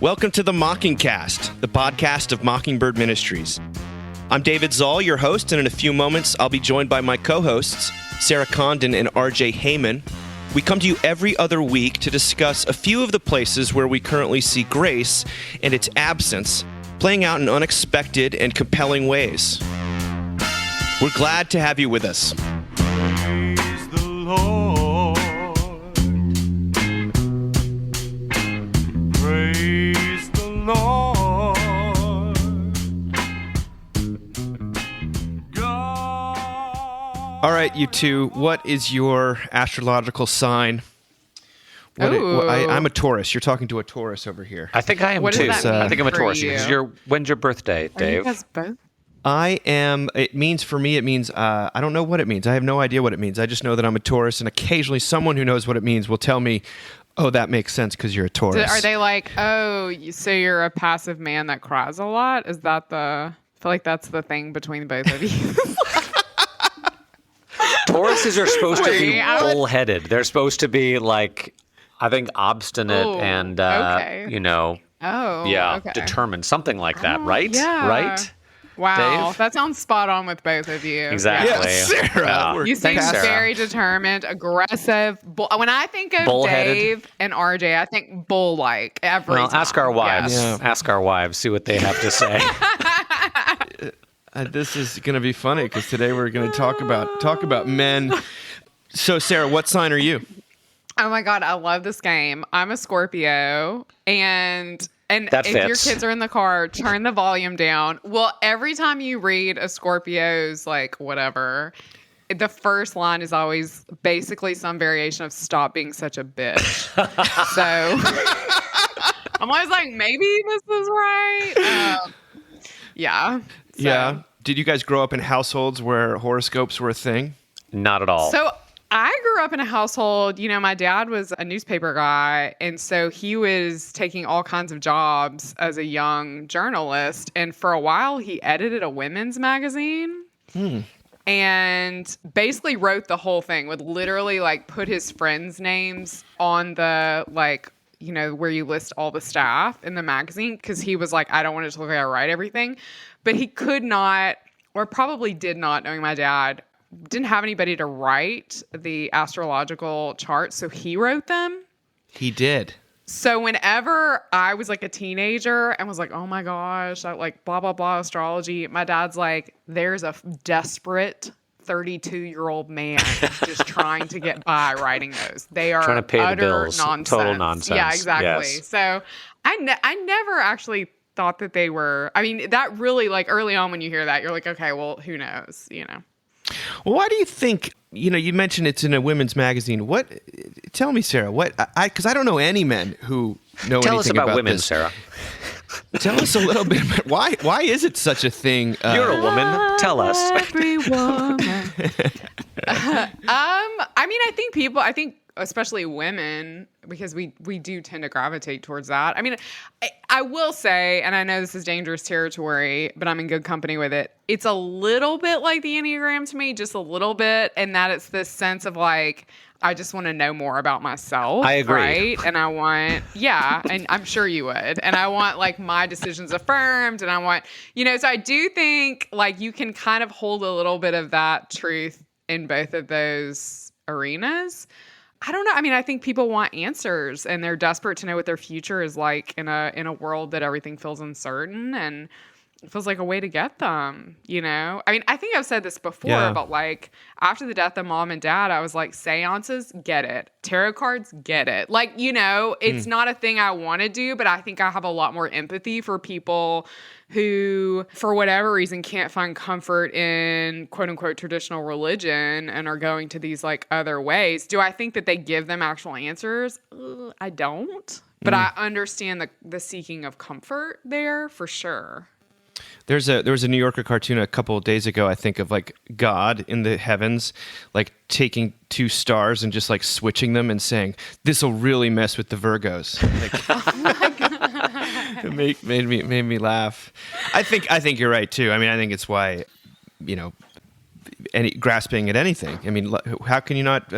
Welcome to the Mockingcast, the podcast of Mockingbird Ministries. I'm David Zoll, your host, and in a few moments, I'll be joined by my co-hosts, Sarah Condon and RJ Heyman. We come to you every other week to discuss a few of the places where we currently see grace and its absence playing out in unexpected and compelling ways. We're glad to have you with us. Praise the Lord. Praise the Lord. God. All right, you two, what is your astrological sign? I'm a Taurus. You're talking to a Taurus over here. I think I am What does too. that mean I think I'm a for Taurus. you? Because when's your birthday, Are you Dave? guys both? I am, it means, I don't know what it means. I have no idea what it means. I just know that I'm a Taurus, and occasionally someone who knows what it means will tell me, oh, that makes sense because you're a Taurus. Are they like, so you're a passive man that cries a lot? Is that I feel like that's the thing between both of you. Tauruses are supposed to be Wait, I would- bullheaded. They're supposed to be like, I think, obstinate Oh, and, okay. Okay. determined. Something like that, right? yeah. Right? Wow, Dave? that sounds spot on with both of you. Exactly. Yes, Sarah. Yeah. We're- You seem Thanks, Sarah. very determined, aggressive. When I think of Bullheaded. Dave and RJ, I think bull-like every Well, time. ask our wives. Yeah. Ask our wives. See what they have to say. This is going to be funny because today we're going to talk about men. So, Sarah, what sign are you? Oh my God, I love this game. I'm a Scorpio, and That if your fits. kids are in the car, turn the volume down. Well, every time you read a Scorpio's like whatever, the first line is always basically some variation of "stop being such a bitch." So I'm always like, maybe this is right. Yeah. So- Yeah. Did you guys grow up in households where horoscopes were a thing? Not at all. So I grew up in a household, my dad was a newspaper guy, and so he was taking all kinds of jobs as a young journalist. And for a while, he edited a women's magazine and basically wrote the whole thing, would literally like put his friends' names on the where you list all the staff in the magazine, because he was like, I don't want it to look like I write everything. But he could not, or probably did not, knowing my dad, didn't have anybody to write the astrological charts, so he wrote them. He did. So whenever I was like a teenager and was like, oh my gosh, I like blah, blah, blah astrology, my dad's like, there's a desperate 32-year-old man just trying to get by writing those. They are Trying to pay the utter bills. nonsense. Total nonsense. Yeah, exactly. Yes. So I never actually thought that they were, that really, like early on when you hear that, you're like, okay, well, who knows, Well, why do you think, you mentioned it's in a women's magazine. Tell me, Sarah, because I don't know any men who know Tell us anything about women, this. Sarah. Tell us a little bit about why is it such a thing? You're a woman. Tell us. Every woman. I think especially women, because we do tend to gravitate towards that. I will say, and I know this is dangerous territory, but I'm in good company with it. It's a little bit like the Enneagram to me, just a little bit, and that it's this sense of like, I just want to know more about myself. I agree. Right? And I want, and I'm sure you would. And I want like my decisions affirmed, and I want, so I do think like you can kind of hold a little bit of that truth in both of those arenas. I don't know. I think people want answers, and they're desperate to know what their future is like in a world that everything feels uncertain, and it feels like a way to get them, I think I've said this before, but like after the death of mom and dad, I was like, seances, get it. Tarot cards, get it. Like, it's not a thing I want to do, but I think I have a lot more empathy for people who, for whatever reason, can't find comfort in quote unquote traditional religion and are going to these like other ways. Do I think that they give them actual answers? I don't, but I understand the seeking of comfort there for sure. There was a New Yorker cartoon a couple of days ago, I think, of like God in the heavens, like taking two stars and just like switching them and saying, "This will really mess with the Virgos." Like, Oh my God. it made me laugh. I think you're right too. I think it's why, grasping at anything. I mean, how can you not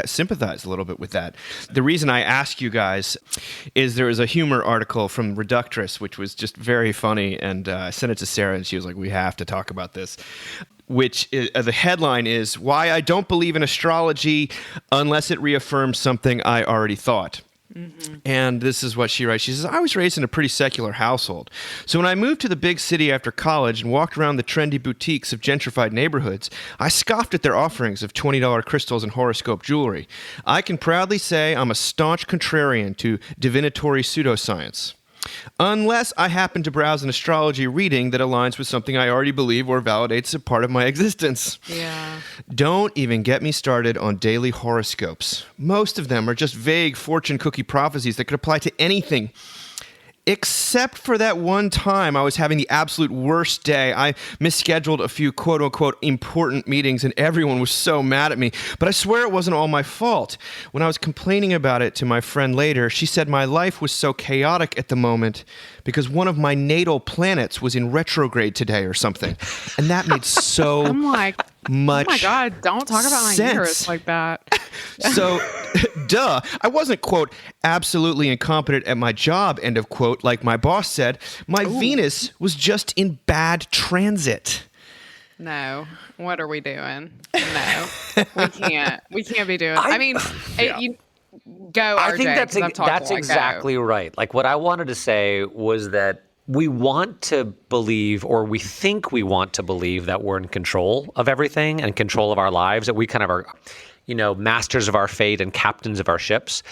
sympathize a little bit with that? The reason I ask you guys is there was a humor article from Reductress, which was just very funny, and I sent it to Sarah, and she was like, we have to talk about this. Which the headline is, Why I Don't Believe in Astrology Unless It Reaffirms Something I Already Thought. Mm-hmm. And this is what she writes. She says, I was raised in a pretty secular household. So when I moved to the big city after college and walked around the trendy boutiques of gentrified neighborhoods, I scoffed at their offerings of $20 crystals and horoscope jewelry. I can proudly say I'm a staunch contrarian to divinatory pseudoscience. Unless I happen to browse an astrology reading that aligns with something I already believe or validates a part of my existence. Yeah. Don't even get me started on daily horoscopes. Most of them are just vague fortune cookie prophecies that could apply to anything. Except for that one time I was having the absolute worst day. I misscheduled a few quote-unquote important meetings and everyone was so mad at me. But I swear it wasn't all my fault. When I was complaining about it to my friend later, she said my life was so chaotic at the moment because one of my natal planets was in retrograde today or something. And that made so I'm like, much oh my God, don't talk about my sense. uterus like that. So, duh, I wasn't, quote, absolutely incompetent at my job, end of quote, like my boss said. My Venus was just in bad transit. No. What are we doing? No. We can't. We can't be doing go, RJ. I think 'cause I've talked that's a lot. exactly Go. right. Like what I wanted to say was that we want to believe, or we think we want to believe, that we're in control of everything and control of our lives, that we kind of are, masters of our fate and captains of our ships,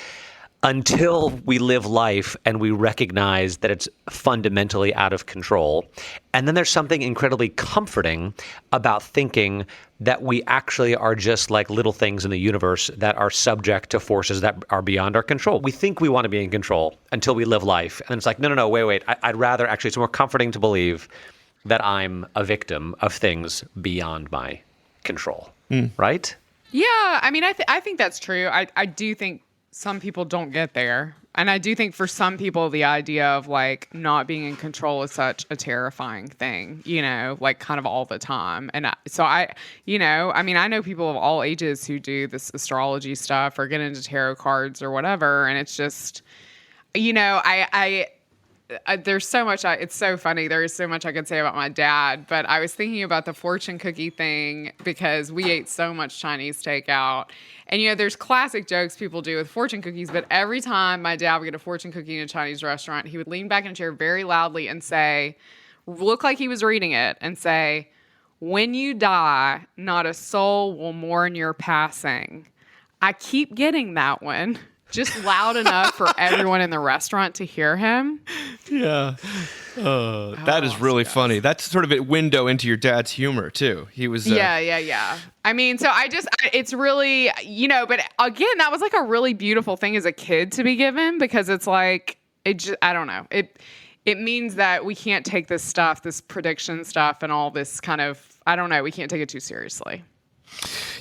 until we live life and we recognize that it's fundamentally out of control. And then there's something incredibly comforting about thinking that we actually are just like little things in the universe that are subject to forces that are beyond our control. We think we want to be in control until we live life. And it's like, no, wait. I'd rather actually, it's more comforting to believe that I'm a victim of things beyond my control. Right? Yeah. I mean, I think that's true. I do think some people don't get there. And I do think for some people, the idea of like not being in control is such a terrifying thing, like kind of all the time. And I know people of all ages who do this astrology stuff or get into tarot cards or whatever. And it's just, there's so much, it's so funny. There is so much I could say about my dad, but I was thinking about the fortune cookie thing because we ate so much Chinese takeout. And, there's classic jokes people do with fortune cookies, but every time my dad would get a fortune cookie in a Chinese restaurant, he would lean back in a chair very loudly and say, look like he was reading it, and say, when you die, not a soul will mourn your passing. I keep getting that one. Just loud enough for everyone in the restaurant to hear him. Yeah. That is really funny. That's sort of a window into your dad's humor, too. He was... Yeah. I mean, so it's really, but again, that was like a really beautiful thing as a kid to be given because it's like, I don't know. It means that we can't take this stuff, this prediction stuff and all this kind of, I don't know, we can't take it too seriously.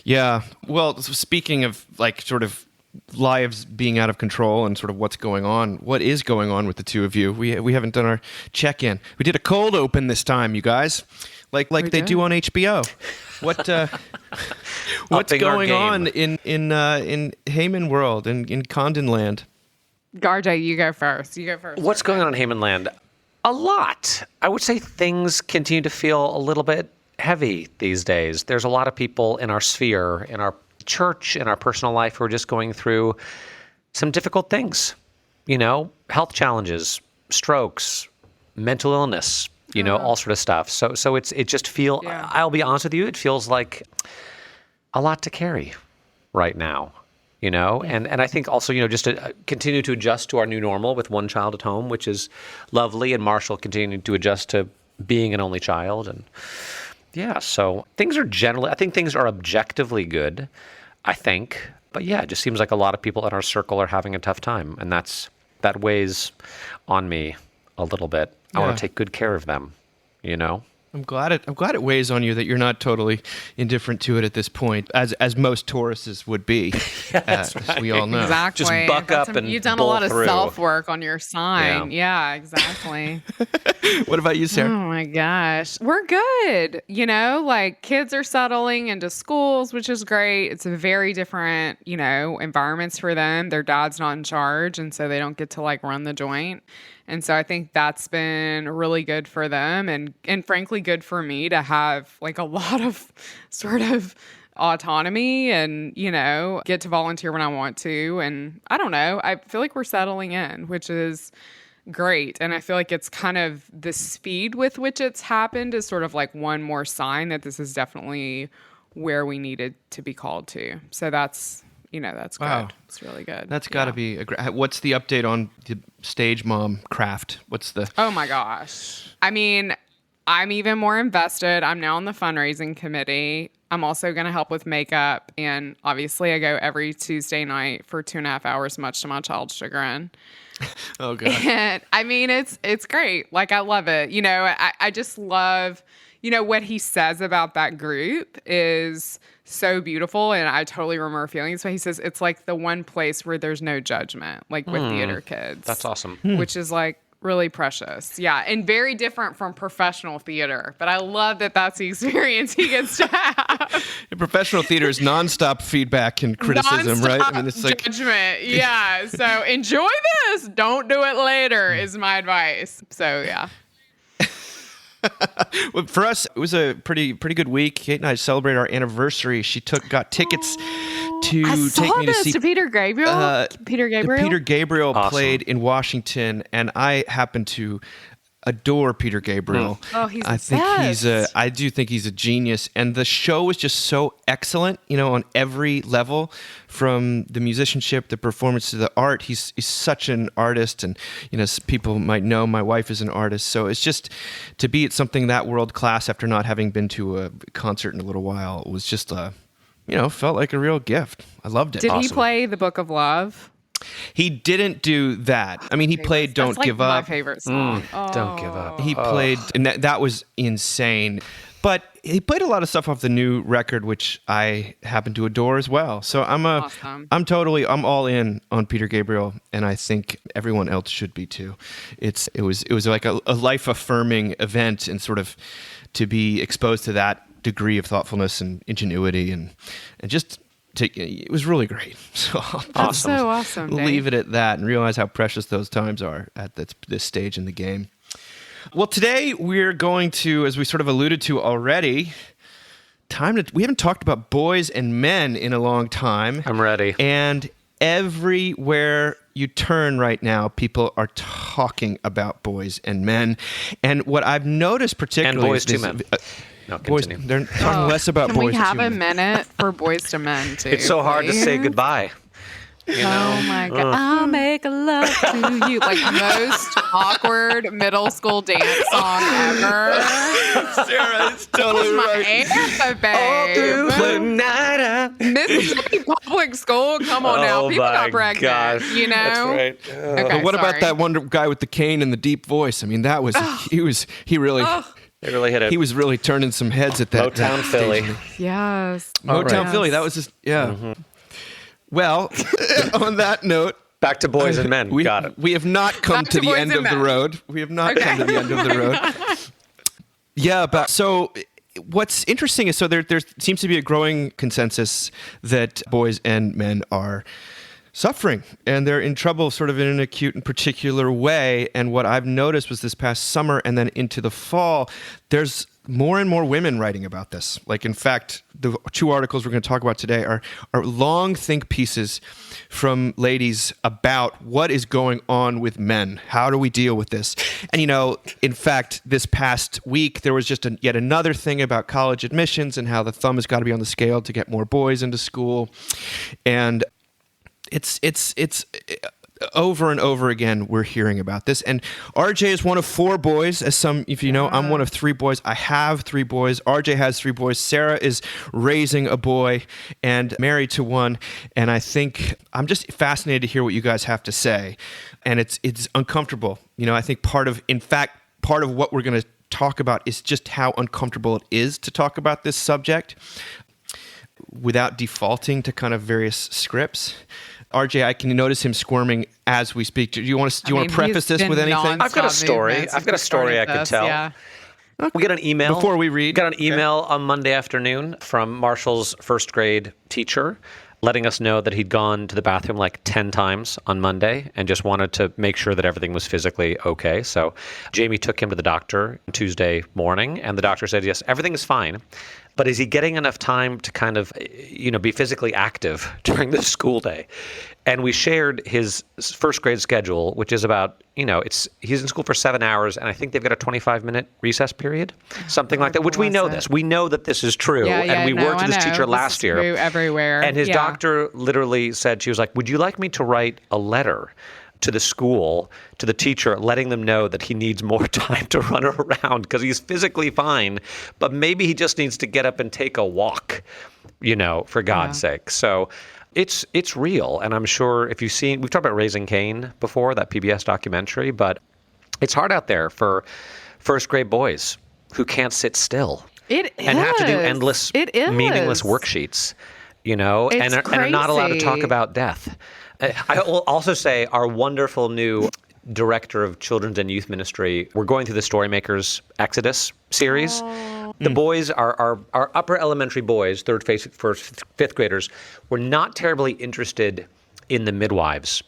Yeah. Well, speaking of like sort of lives being out of control and sort of what's going on. What is going on with the two of you? We haven't done our check-in. We did a cold open this time, you guys, like they do on HBO. What's going on in Heyman world in Condon land? Garjay, you go first. What's going on in Heyman land? A lot. I would say things continue to feel a little bit heavy these days. There's a lot of people in our sphere, in our church, in our personal life, who are just going through some difficult things, health challenges, strokes, mental illness, all sort of stuff. So it just feels, I'll be honest with you, it feels like a lot to carry right now, and I think also, just to continue to adjust to our new normal with one child at home, which is lovely, and Marshall continuing to adjust to being an only child. And yeah, so things are objectively good, I think. But yeah, it just seems like a lot of people in our circle are having a tough time. And that weighs on me a little bit. I want to take good care of them, I'm glad it weighs on you that you're not totally indifferent to it at this point, as most Tauruses would be, as we all know. Exactly. Just buck up and you've done a bowl lot through. of self-work on your sign. Yeah, exactly. What about you, Sarah? Oh my gosh. We're good. Like kids are settling into schools, which is great. It's a very different, environments for them. Their dad's not in charge, and so they don't get to like run the joint. And so I think that's been really good for them and frankly good for me to have like a lot of sort of autonomy and, get to volunteer when I want to. And I don't know, I feel like we're settling in, which is great. And I feel like it's kind of the speed with which it's happened is sort of like one more sign that this is definitely where we needed to be called to. So that's Wow. good. It's really good. That's got to be what's the update on the stage mom craft? Oh my gosh. I mean, I'm even more invested. I'm now on the fundraising committee. I'm also going to help with makeup. And obviously I go every Tuesday night for 2.5 hours, much to my child's chagrin. Oh God. And I mean, it's great. Like, I love it. I just love, what he says about that group is so beautiful. And I totally remember feeling so he says it's like the one place where there's no judgment, like with theater kids. That's awesome. Which is like really precious. Yeah. And very different from professional theater. But I love that that's the experience he gets to have. Professional theater is nonstop feedback and criticism, right? I mean, it's like judgment. Yeah. So enjoy this. Don't do it later is my advice. So yeah. Well, for us, it was a pretty good week. Kate and I celebrated our anniversary. She got tickets to take me to see Peter Gabriel. Peter Gabriel. Peter Gabriel Awesome. played in Washington, and I happen to adore Peter Gabriel. Oh, he's I think I do think he's a genius, and the show was just so excellent, on every level, from the musicianship, the performance, to the art. He's such an artist, and people might know my wife is an artist, so it's just to be at something that world class after not having been to a concert in a little while was just felt like a real gift. I loved it. Did he play The Book of Love? He didn't do that. I mean, he played "Don't That's Give like Up." my favorite song. Don't give up. He played, and that was insane. But he played a lot of stuff off the new record, which I happen to adore as well. So Awesome. I'm all in on Peter Gabriel, and I think everyone else should be too. It was like a life affirming event, and sort of to be exposed to that degree of thoughtfulness and ingenuity, and just. It was really great. So That's so awesome. leave it at that and realize how precious those times are at this stage in the game. Well, today we're going to, as we sort of alluded to already, we haven't talked about boys and men in a long time. I'm ready. And everywhere you turn right now, people are talking about boys and men. And what I've noticed particularly And boys is to men. No, boys, continue. they're talking less about Can boys. we have to a men. minute for boys to men too? It's so hard to say please? goodbye. Oh my God. I'll make love to you. Like most awkward middle school dance song ever. Sarah, it's totally My right. anthem, babe. Mississippi Public School. Come on now. People got pregnant. Gosh. You know? That's right. Okay, But what about sorry. that one guy with the cane and the deep voice? I mean, that was he really They really hit it. he was really turning some heads at that Motown that Philly. stage. Yes. Motown Yes. Philly. That was just Well, on that note, Back to boys and men. Got it. we have not come Back to to the boys end and of the men. road. We have not come to the end of the road. Yeah, but so what's interesting is there seems to be a growing consensus that boys and men are suffering and they're in trouble sort of in an acute and particular way. And what I've noticed was this past summer and then into the fall, there's more and more women writing about this. Like, in fact, the two articles we're going to talk about today are long think pieces from ladies about what is going on with men. How do we deal with this? And, in fact, this past week, there was just yet another thing about college admissions and how the thumb has got to be on the scale to get more boys into school. And it's over and over again, we're hearing about this. And RJ is one of 4 boys. If you know, I'm one of 3 boys. I have 3 boys. RJ has 3 boys. Sarah is raising a boy and married to one. And I think I'm just fascinated to hear what you guys have to say. And it's uncomfortable. I think part of what we're going to talk about is just how uncomfortable it is to talk about this subject without defaulting to kind of various scripts. RJ, I can notice him squirming as we speak. Do you want to preface this with anything? I've got a story. I could tell. Yeah. Okay. We got an email. Before we read. Got an email on Monday afternoon from Marshall's first grade teacher letting us know that he'd gone to the bathroom like 10 times on Monday and just wanted to make sure that everything was physically okay. So Jamie took him to the doctor Tuesday morning, and the doctor said, yes, everything is fine. But is he getting enough time to kind of, be physically active during the school day? And we shared his first grade schedule, which is about, he's in school for 7 hours, and I think they've got a 25-minute recess period, something like that, which we know this. We know that this is true, and we worked with this teacher last year. True everywhere. And his doctor literally said, she was like, would you like me to write a letter to the school, to the teacher, letting them know that he needs more time to run around because he's physically fine, but maybe he just needs to get up and take a walk, for God's sake. So it's real. And I'm sure if you've seen, we've talked about Raising Cain before, that PBS documentary, but it's hard out there for first grade boys who can't sit still. And have to do endless, meaningless worksheets, and are not allowed to talk about death. I will also say our wonderful new director of children's and youth ministry, we're going through the Storymakers Exodus series. The boys, our upper elementary boys, third, first, fifth graders, were not terribly interested in the midwives.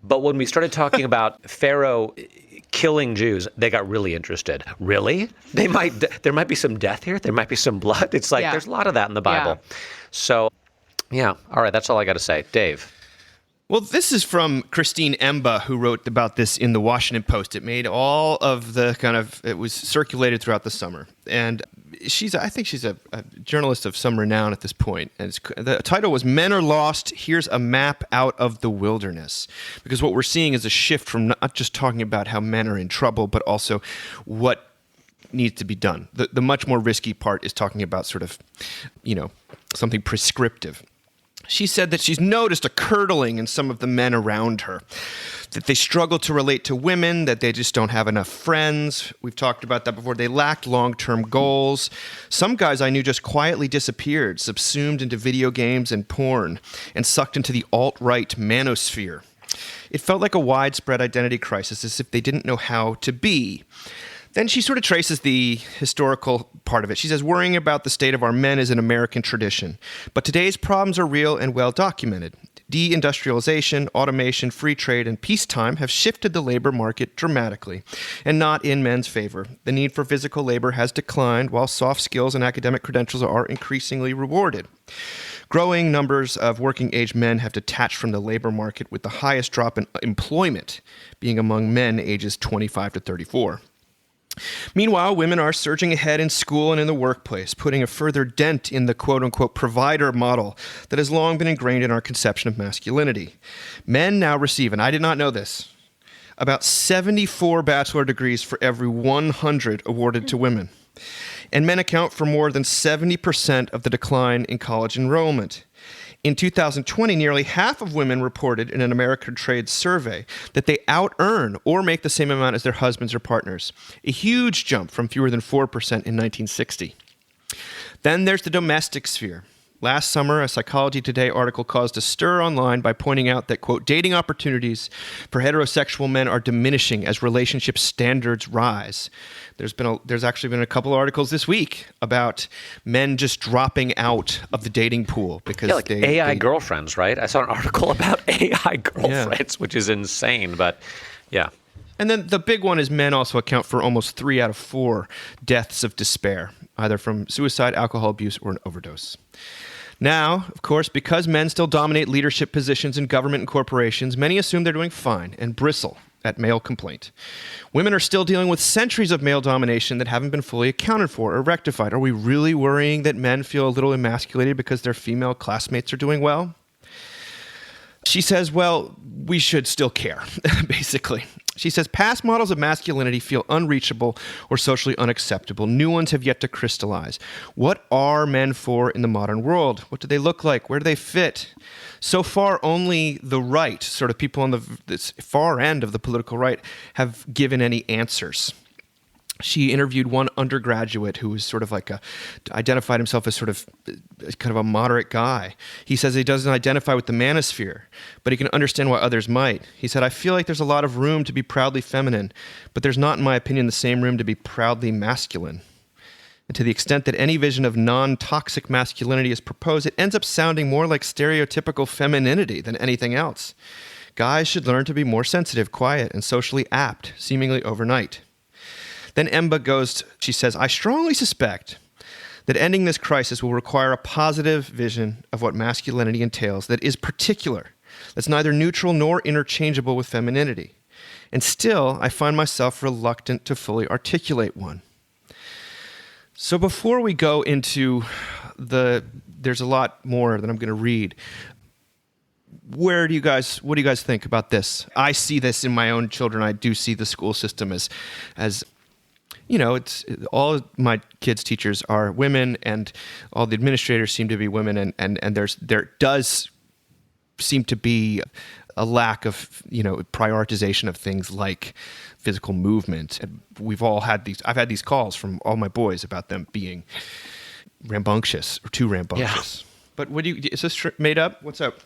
But when we started talking about Pharaoh killing Jews, they got really interested. Really? There might be some death here. There might be some blood. It's like there's a lot of that in the Bible. Yeah. So, all right, that's all I got to say. Dave. Well, this is from Christine Emba, who wrote about this in the Washington Post. It made all of the it was circulated throughout the summer. And I think she's a journalist of some renown at this point. And the title was Men Are Lost, Here's a Map Out of the Wilderness. Because what we're seeing is a shift from not just talking about how men are in trouble, but also what needs to be done. The much more risky part is talking about sort of, something prescriptive. She said that she's noticed a curdling in some of the men around her, that they struggle to relate to women, that they just don't have enough friends. We've talked about that before. They lacked long-term goals. Some guys I knew just quietly disappeared, subsumed into video games and porn, and sucked into the alt-right manosphere. It felt like a widespread identity crisis, as if they didn't know how to be. Then she sort of traces the historical part of it. She says, worrying about the state of our men is an American tradition, but today's problems are real and well documented. Deindustrialization, automation, free trade, and peacetime have shifted the labor market dramatically, and not in men's favor. The need for physical labor has declined, while soft skills and academic credentials are increasingly rewarded. Growing numbers of working-age men have detached from the labor market, with the highest drop in employment being among men ages 25 to 34. Meanwhile, women are surging ahead in school and in the workplace, putting a further dent in the quote-unquote provider model that has long been ingrained in our conception of masculinity. Men now receive, and I did not know this, about 74 bachelor degrees for every 100 awarded to women. And men account for more than 70% of the decline in college enrollment. In 2020, nearly half of women reported in an American Trade survey that they out-earn or make the same amount as their husbands or partners, a huge jump from fewer than 4% in 1960. Then there's the domestic sphere. Last summer, a Psychology Today article caused a stir online by pointing out that, quote, dating opportunities for heterosexual men are diminishing as relationship standards rise. There's actually been a couple articles this week about men just dropping out of the dating pool because AI girlfriends, right? I saw an article about AI girlfriends, which is insane, but yeah. And then the big one is men also account for almost 3 out of 4 deaths of despair, either from suicide, alcohol abuse, or an overdose. Now, of course, because men still dominate leadership positions in government and corporations, many assume they're doing fine and bristle at male complaint. Women are still dealing with centuries of male domination that haven't been fully accounted for or rectified. Are we really worrying that men feel a little emasculated because their female classmates are doing well? She says, well, we should still care, basically. She says, past models of masculinity feel unreachable or socially unacceptable. New ones have yet to crystallize. What are men for in the modern world? What do they look like? Where do they fit? So far, only the right, sort of people on this far end of the political right, have given any answers. She interviewed one undergraduate who was sort of like identified himself as sort of kind of a moderate guy. He says he doesn't identify with the manosphere, but he can understand why others might. He said, I feel like there's a lot of room to be proudly feminine, but there's not, in my opinion, the same room to be proudly masculine. And to the extent that any vision of non-toxic masculinity is proposed, it ends up sounding more like stereotypical femininity than anything else. Guys should learn to be more sensitive, quiet, and socially apt, seemingly overnight. Then she says, I strongly suspect that ending this crisis will require a positive vision of what masculinity entails that is particular, that's neither neutral nor interchangeable with femininity. And still, I find myself reluctant to fully articulate one. So before we go into there's a lot more that I'm going to read. What do you guys think about this? I see this in my own children. I do see the school system as it's all of my kids' teachers are women, and all the administrators seem to be women, and there does seem to be a lack of prioritization of things like physical movement. And we've all had these. I've had these calls from all my boys about them being rambunctious or too rambunctious. Yeah. But is this made up? What's up?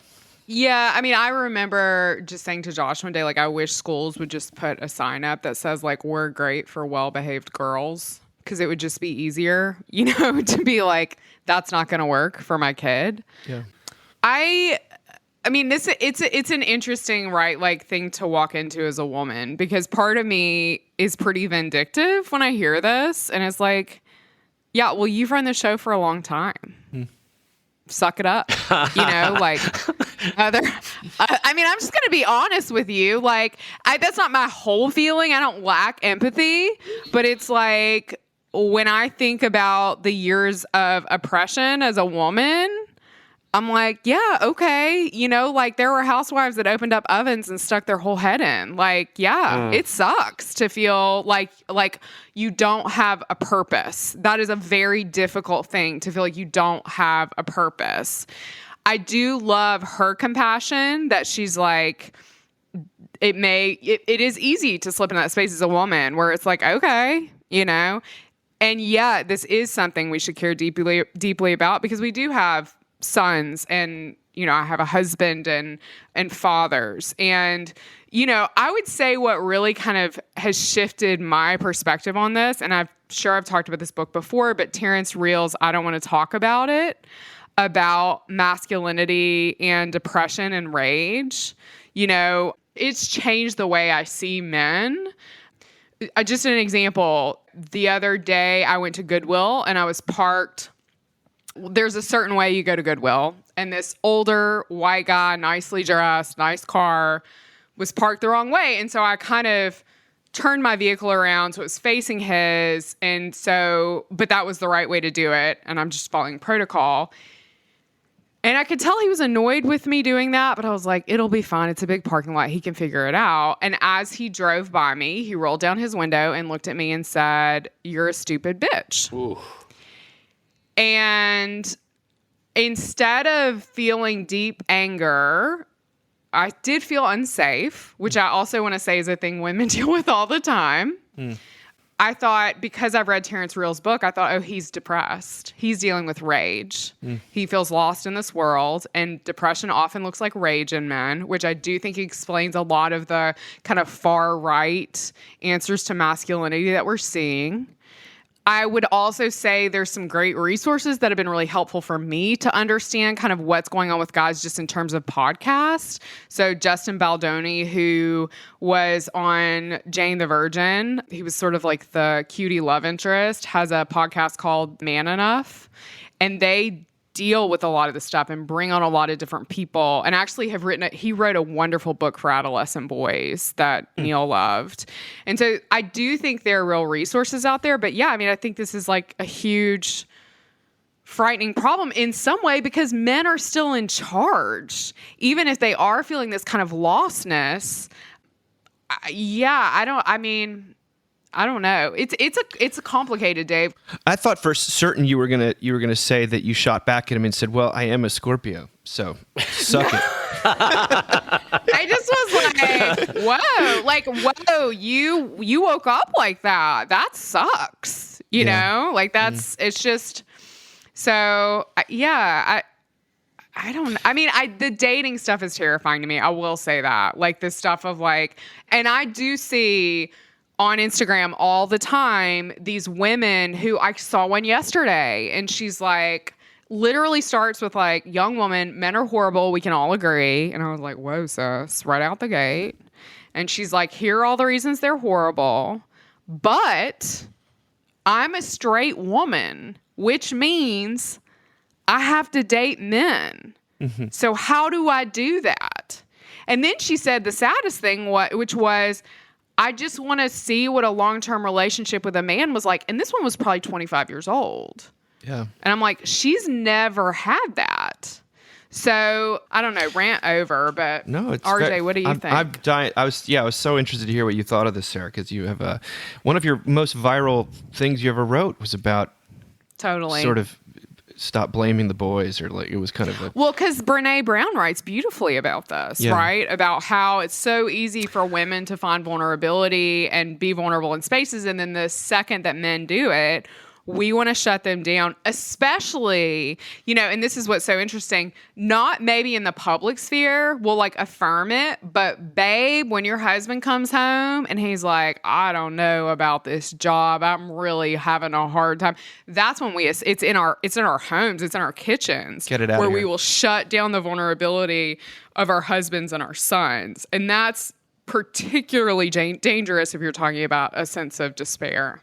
Yeah, I mean, I remember just saying to Josh one day, like, I wish schools would just put a sign up that says, like, we're great for well-behaved girls, because it would just be easier, to be like, that's not going to work for my kid. Yeah. I mean, it's an interesting, right, like, thing to walk into as a woman, because part of me is pretty vindictive when I hear this, and it's like, yeah, well, you've run the show for a long time. Suck it up, like I mean, I'm just going to be honest with you. Like, that's not my whole feeling. I don't lack empathy, but it's like when I think about the years of oppression as a woman, I'm like, yeah, okay. Like there were housewives that opened up ovens and stuck their whole head in. Like, yeah, it sucks to feel like you don't have a purpose. That is a very difficult thing, to feel like you don't have a purpose. I do love her compassion that she's like, it is easy to slip in that space as a woman where it's like, okay, and yeah, this is something we should care deeply about, because we do have sons, and I have a husband and fathers, and I would say what really kind of has shifted my perspective on this, and I've talked about this book before, but Terrence Reel's I Don't Want to Talk About It, about masculinity and depression and rage. It's changed the way I see men. Just an example, the other day I went to Goodwill and I was parked. There's a certain way you go to Goodwill, and this older white guy, nicely dressed, nice car, was parked the wrong way. And so I kind of turned my vehicle around so it was facing his. But that was the right way to do it. And I'm just following protocol. And I could tell he was annoyed with me doing that, but I was like, it'll be fine. It's a big parking lot. He can figure it out. And as he drove by me, he rolled down his window and looked at me and said, "You're a stupid bitch." Ooh. And instead of feeling deep anger, I did feel unsafe, which I also want to say is a thing women deal with all the time. I thought, because I've read Terrence Reel's book, I thought, oh, he's depressed. He's dealing with rage. He feels lost in this world. And depression often looks like rage in men, which I do think explains a lot of the kind of far right answers to masculinity that we're seeing. I would also say there's some great resources that have been really helpful for me to understand kind of what's going on with guys just in terms of podcasts. So Justin Baldoni, who was on Jane the Virgin, he was sort of like the cutie love interest, has a podcast called Man Enough. And they deal with a lot of the stuff and bring on a lot of different people, and actually he wrote a wonderful book for adolescent boys that Neil loved. And so I do think there are real resources out there, but yeah, I mean, I think this is like a huge frightening problem in some way, because men are still in charge, even if they are feeling this kind of lostness. I don't know. It's a complicated, Dave. I thought for certain you were gonna say that you shot back at him and said, "Well, I am a Scorpio, so suck it." I just was whoa, you woke up like that. That sucks. You know, like it's just, so I don't, I mean, the dating stuff is terrifying to me. I will say that. Like the stuff of like, and I do see on Instagram all the time these women who, I saw one yesterday and she's like, literally starts with like, young woman, men are horrible. We can all agree. And I was like, whoa, sis, right out the gate. And she's like, here are all the reasons they're horrible. But I'm a straight woman, which means I have to date men. Mm-hmm. So how do I do that? And then she said the saddest thing, which was, I just want to see what a long-term relationship with a man was like. And this one was probably 25 years old. Yeah. And I'm like, she's never had that. So I don't know, rant over, but no, it's RJ, what do you think? I'm dying. I was so interested to hear what you thought of this, Sarah, because you have one of your most viral things you ever wrote was about totally sort of stop blaming the boys, or like it was kind of a... Well, because Brene Brown writes beautifully about this, right? About how it's so easy for women to find vulnerability and be vulnerable in spaces, and then the second that men do it, we want to shut them down, especially, you know, and this is what's so interesting, not maybe in the public sphere, we'll like affirm it, but babe, when your husband comes home and he's like, I don't know about this job, I'm really having a hard time. That's when it's in our homes, it's in our kitchens, get it out where of here. We will shut down the vulnerability of our husbands and our sons. And that's particularly dangerous if you're talking about a sense of despair.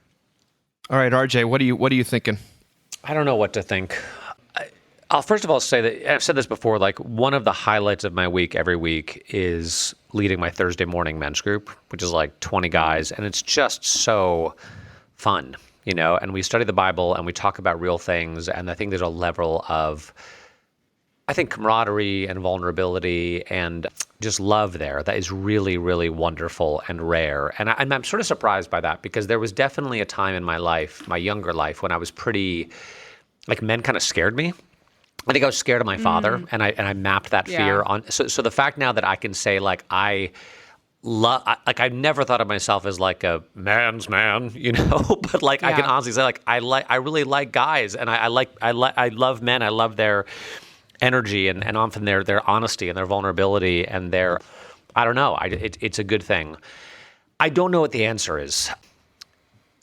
All right, RJ, what are you thinking? I don't know what to think. I'll first of all say that I've said this before, like one of the highlights of my week every week is leading my Thursday morning men's group, which is like 20 guys. And it's just so fun, you know, and we study the Bible and we talk about real things. And I think there's a level of, I think, camaraderie and vulnerability and just love there that is really, really wonderful and rare. And I'm sort of surprised by that, because there was definitely a time in my life, my younger life, when I was pretty, like, men kind of scared me. I think I was scared of my father, and I mapped that fear on. So the fact now that I can say, like, I never thought of myself as like a man's man, you know, but like I can honestly say, like, I really like guys, and I love men. I love their energy and often their honesty and their vulnerability and their, I don't know, it's a good thing. I don't know what the answer is.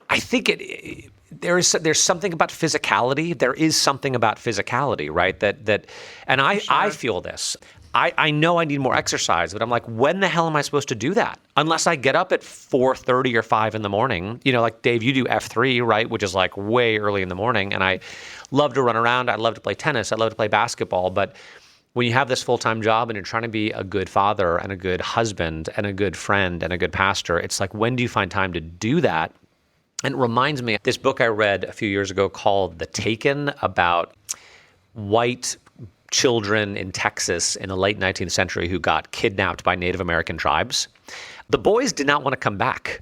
I think there's something about physicality. There is something about physicality, right? That, and I feel this. I know I need more exercise, but I'm like, when the hell am I supposed to do that? Unless I get up at 4:30 or 5 in the morning. You know, like Dave, you do F3, right? Which is like way early in the morning. And I love to run around. I love to play tennis. I love to play basketball. But when you have this full-time job and you're trying to be a good father and a good husband and a good friend and a good pastor, it's like, when do you find time to do that? And it reminds me of this book I read a few years ago called The Taken, about white children in Texas in the late 19th century who got kidnapped by Native American tribes. The boys did not want to come back,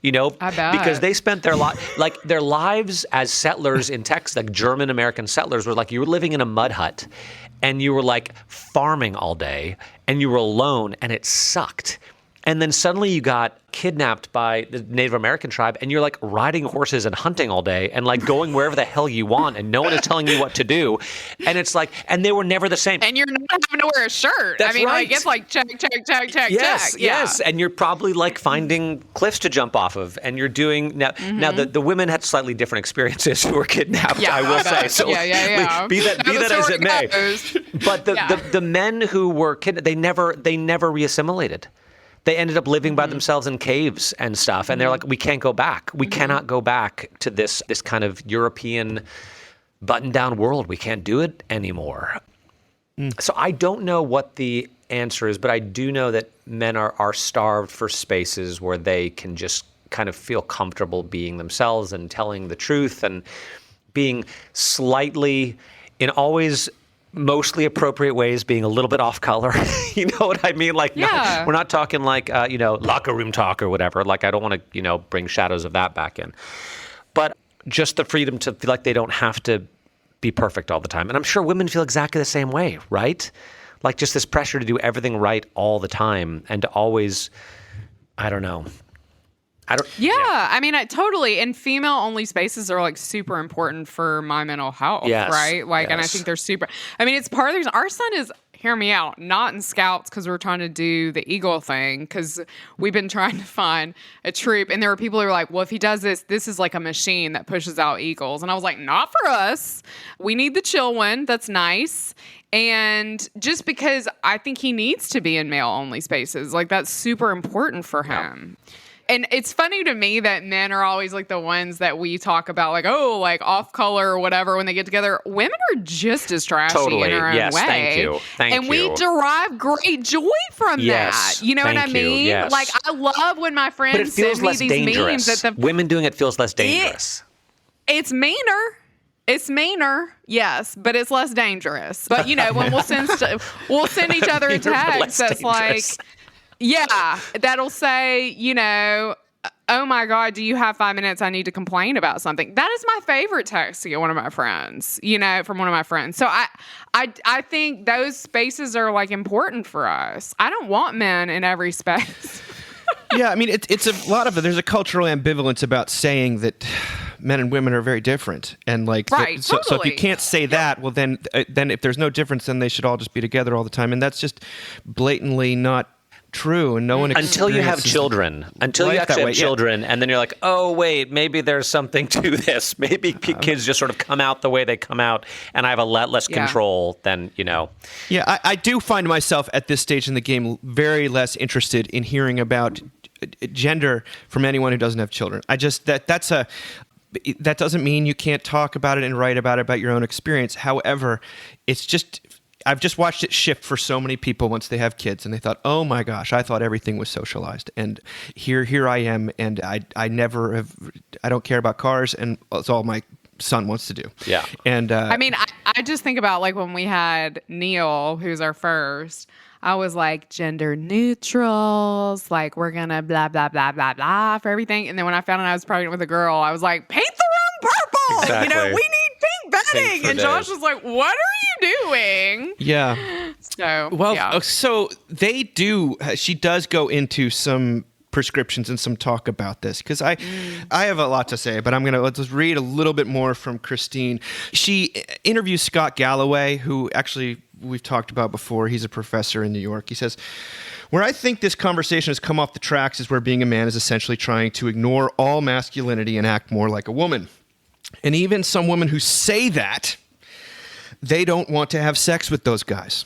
you know, I bet. because they spent their lives as settlers in Texas, like German American settlers, were like, you were living in a mud hut and you were like farming all day and you were alone and it sucked. And then suddenly you got kidnapped by the Native American tribe and you're like riding horses and hunting all day and like going wherever the hell you want and no one is telling you what to do. And it's like, and they were never the same. And you're not having to wear a shirt. That's right. Like it's like check. Yes, check. yes. And you're probably like finding cliffs to jump off of. And you're doing, now the women had slightly different experiences who were kidnapped, I will say. So be that as it may. But the men who were kidnapped, they never reassimilated. They ended up living by themselves in caves and stuff. And they're like, we can't go back. We cannot go back to this kind of European button-down world. We can't do it anymore. So I don't know what the answer is, but I do know that men are starved for spaces where they can just kind of feel comfortable being themselves and telling the truth and being slightly, in always mostly appropriate ways, being a little bit off color. You know what I mean? Like, no, we're not talking like, locker room talk or whatever. Like, I don't want to, bring shadows of that back in. But just the freedom to feel like they don't have to be perfect all the time. And I'm sure women feel exactly the same way, right? Like just this pressure to do everything right all the time and to always, I don't know. Yeah, I mean, totally. And female-only spaces are like super important for my mental health, Yes, right? Like, and I yes. think they're super. I mean, it's part of the reason our son is. Hear me out. Not in Scouts because we're trying to do the Eagle thing because we've been trying to find a troop, and there were people who were like, "Well, if he does this, this is like a machine that pushes out eagles." And I was like, "Not for us. We need the chill one. That's nice." And just because I think he needs to be in male-only spaces, like that's super important for him. And it's funny to me that men are always like the ones that we talk about, like, oh, like off color or whatever when they get together. Women are just as trashy Totally. in their own Yes, way. thank you. Thank and we you. derive great joy from Yes, that. You know what I thank you. mean? Yes. Like, I love when my But it friends feels send me less these dangerous. memes that Women doing it feels less dangerous. it's meaner. It's meaner, yes, but it's less dangerous. But you know, when we'll send each other a Meaner, but text less that's like, dangerous. yeah, that'll say, you know, oh my God, do you have 5 minutes? I need to complain about something. That is my favorite text to get one of my friends, you know, from one of my friends. So I think those spaces are like important for us. I don't want men in every space. Yeah, I mean, it's a lot of it. There's a cultural ambivalence about saying that men and women are very different, and like, Right, so if totally. you can't say that, well, then if there's no difference, then they should all just be together all the time, and that's just blatantly not true. And no one Until you have experiences children. Until you life actually that have way, yeah. children, and then you're like, oh, wait, maybe there's something to this. Maybe kids just sort of come out the way they come out, and I have a lot less Yeah. control than, you know. Yeah, I do find myself at this stage in the game very less interested in hearing about gender from anyone who doesn't have children. I just that doesn't mean you can't talk about it and write about your own experience. However, it's just I've just watched it shift for so many people once they have kids and they thought, "Oh my gosh, I thought everything was socialized." And here I am, and I never have I don't care about cars, and it's all my son wants to do. Yeah. And I mean, I just think about like when we had Neil, who's our first, I was like, gender neutrals, like we're gonna blah, blah, blah, blah, blah for everything. And then when I found out I was pregnant with a girl, I was like, paint the room purple. Exactly. You know, we need pink bedding. Pink for And Josh days. was like, what are you doing? yeah. So, Well, yeah. so they do. She does go into some prescriptions and some talk about this because I have a lot to say, but let's just read a little bit more from Christine. She interviews Scott Galloway, who actually we've talked about before. He's a professor in New York. He says, "Where I think this conversation has come off the tracks is where being a man is essentially trying to ignore all masculinity and act more like a woman. And even some women who say that, they don't want to have sex with those guys.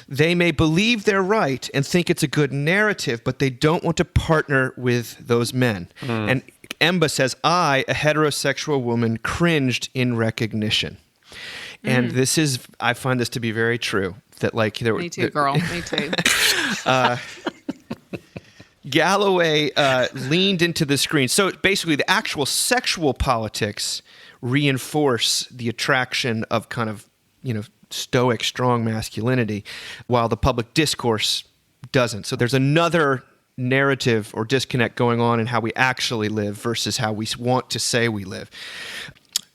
They may believe they're right and think it's a good narrative, but they don't want to partner with those men." And Emba says, "I, a heterosexual woman, cringed in recognition." And I find this to be very true. That like there Me too, girl. Me too. Galloway leaned into the screen. So basically, the actual sexual politics reinforce the attraction of kind of, stoic, strong masculinity, while the public discourse doesn't. So there's another narrative or disconnect going on in how we actually live versus how we want to say we live.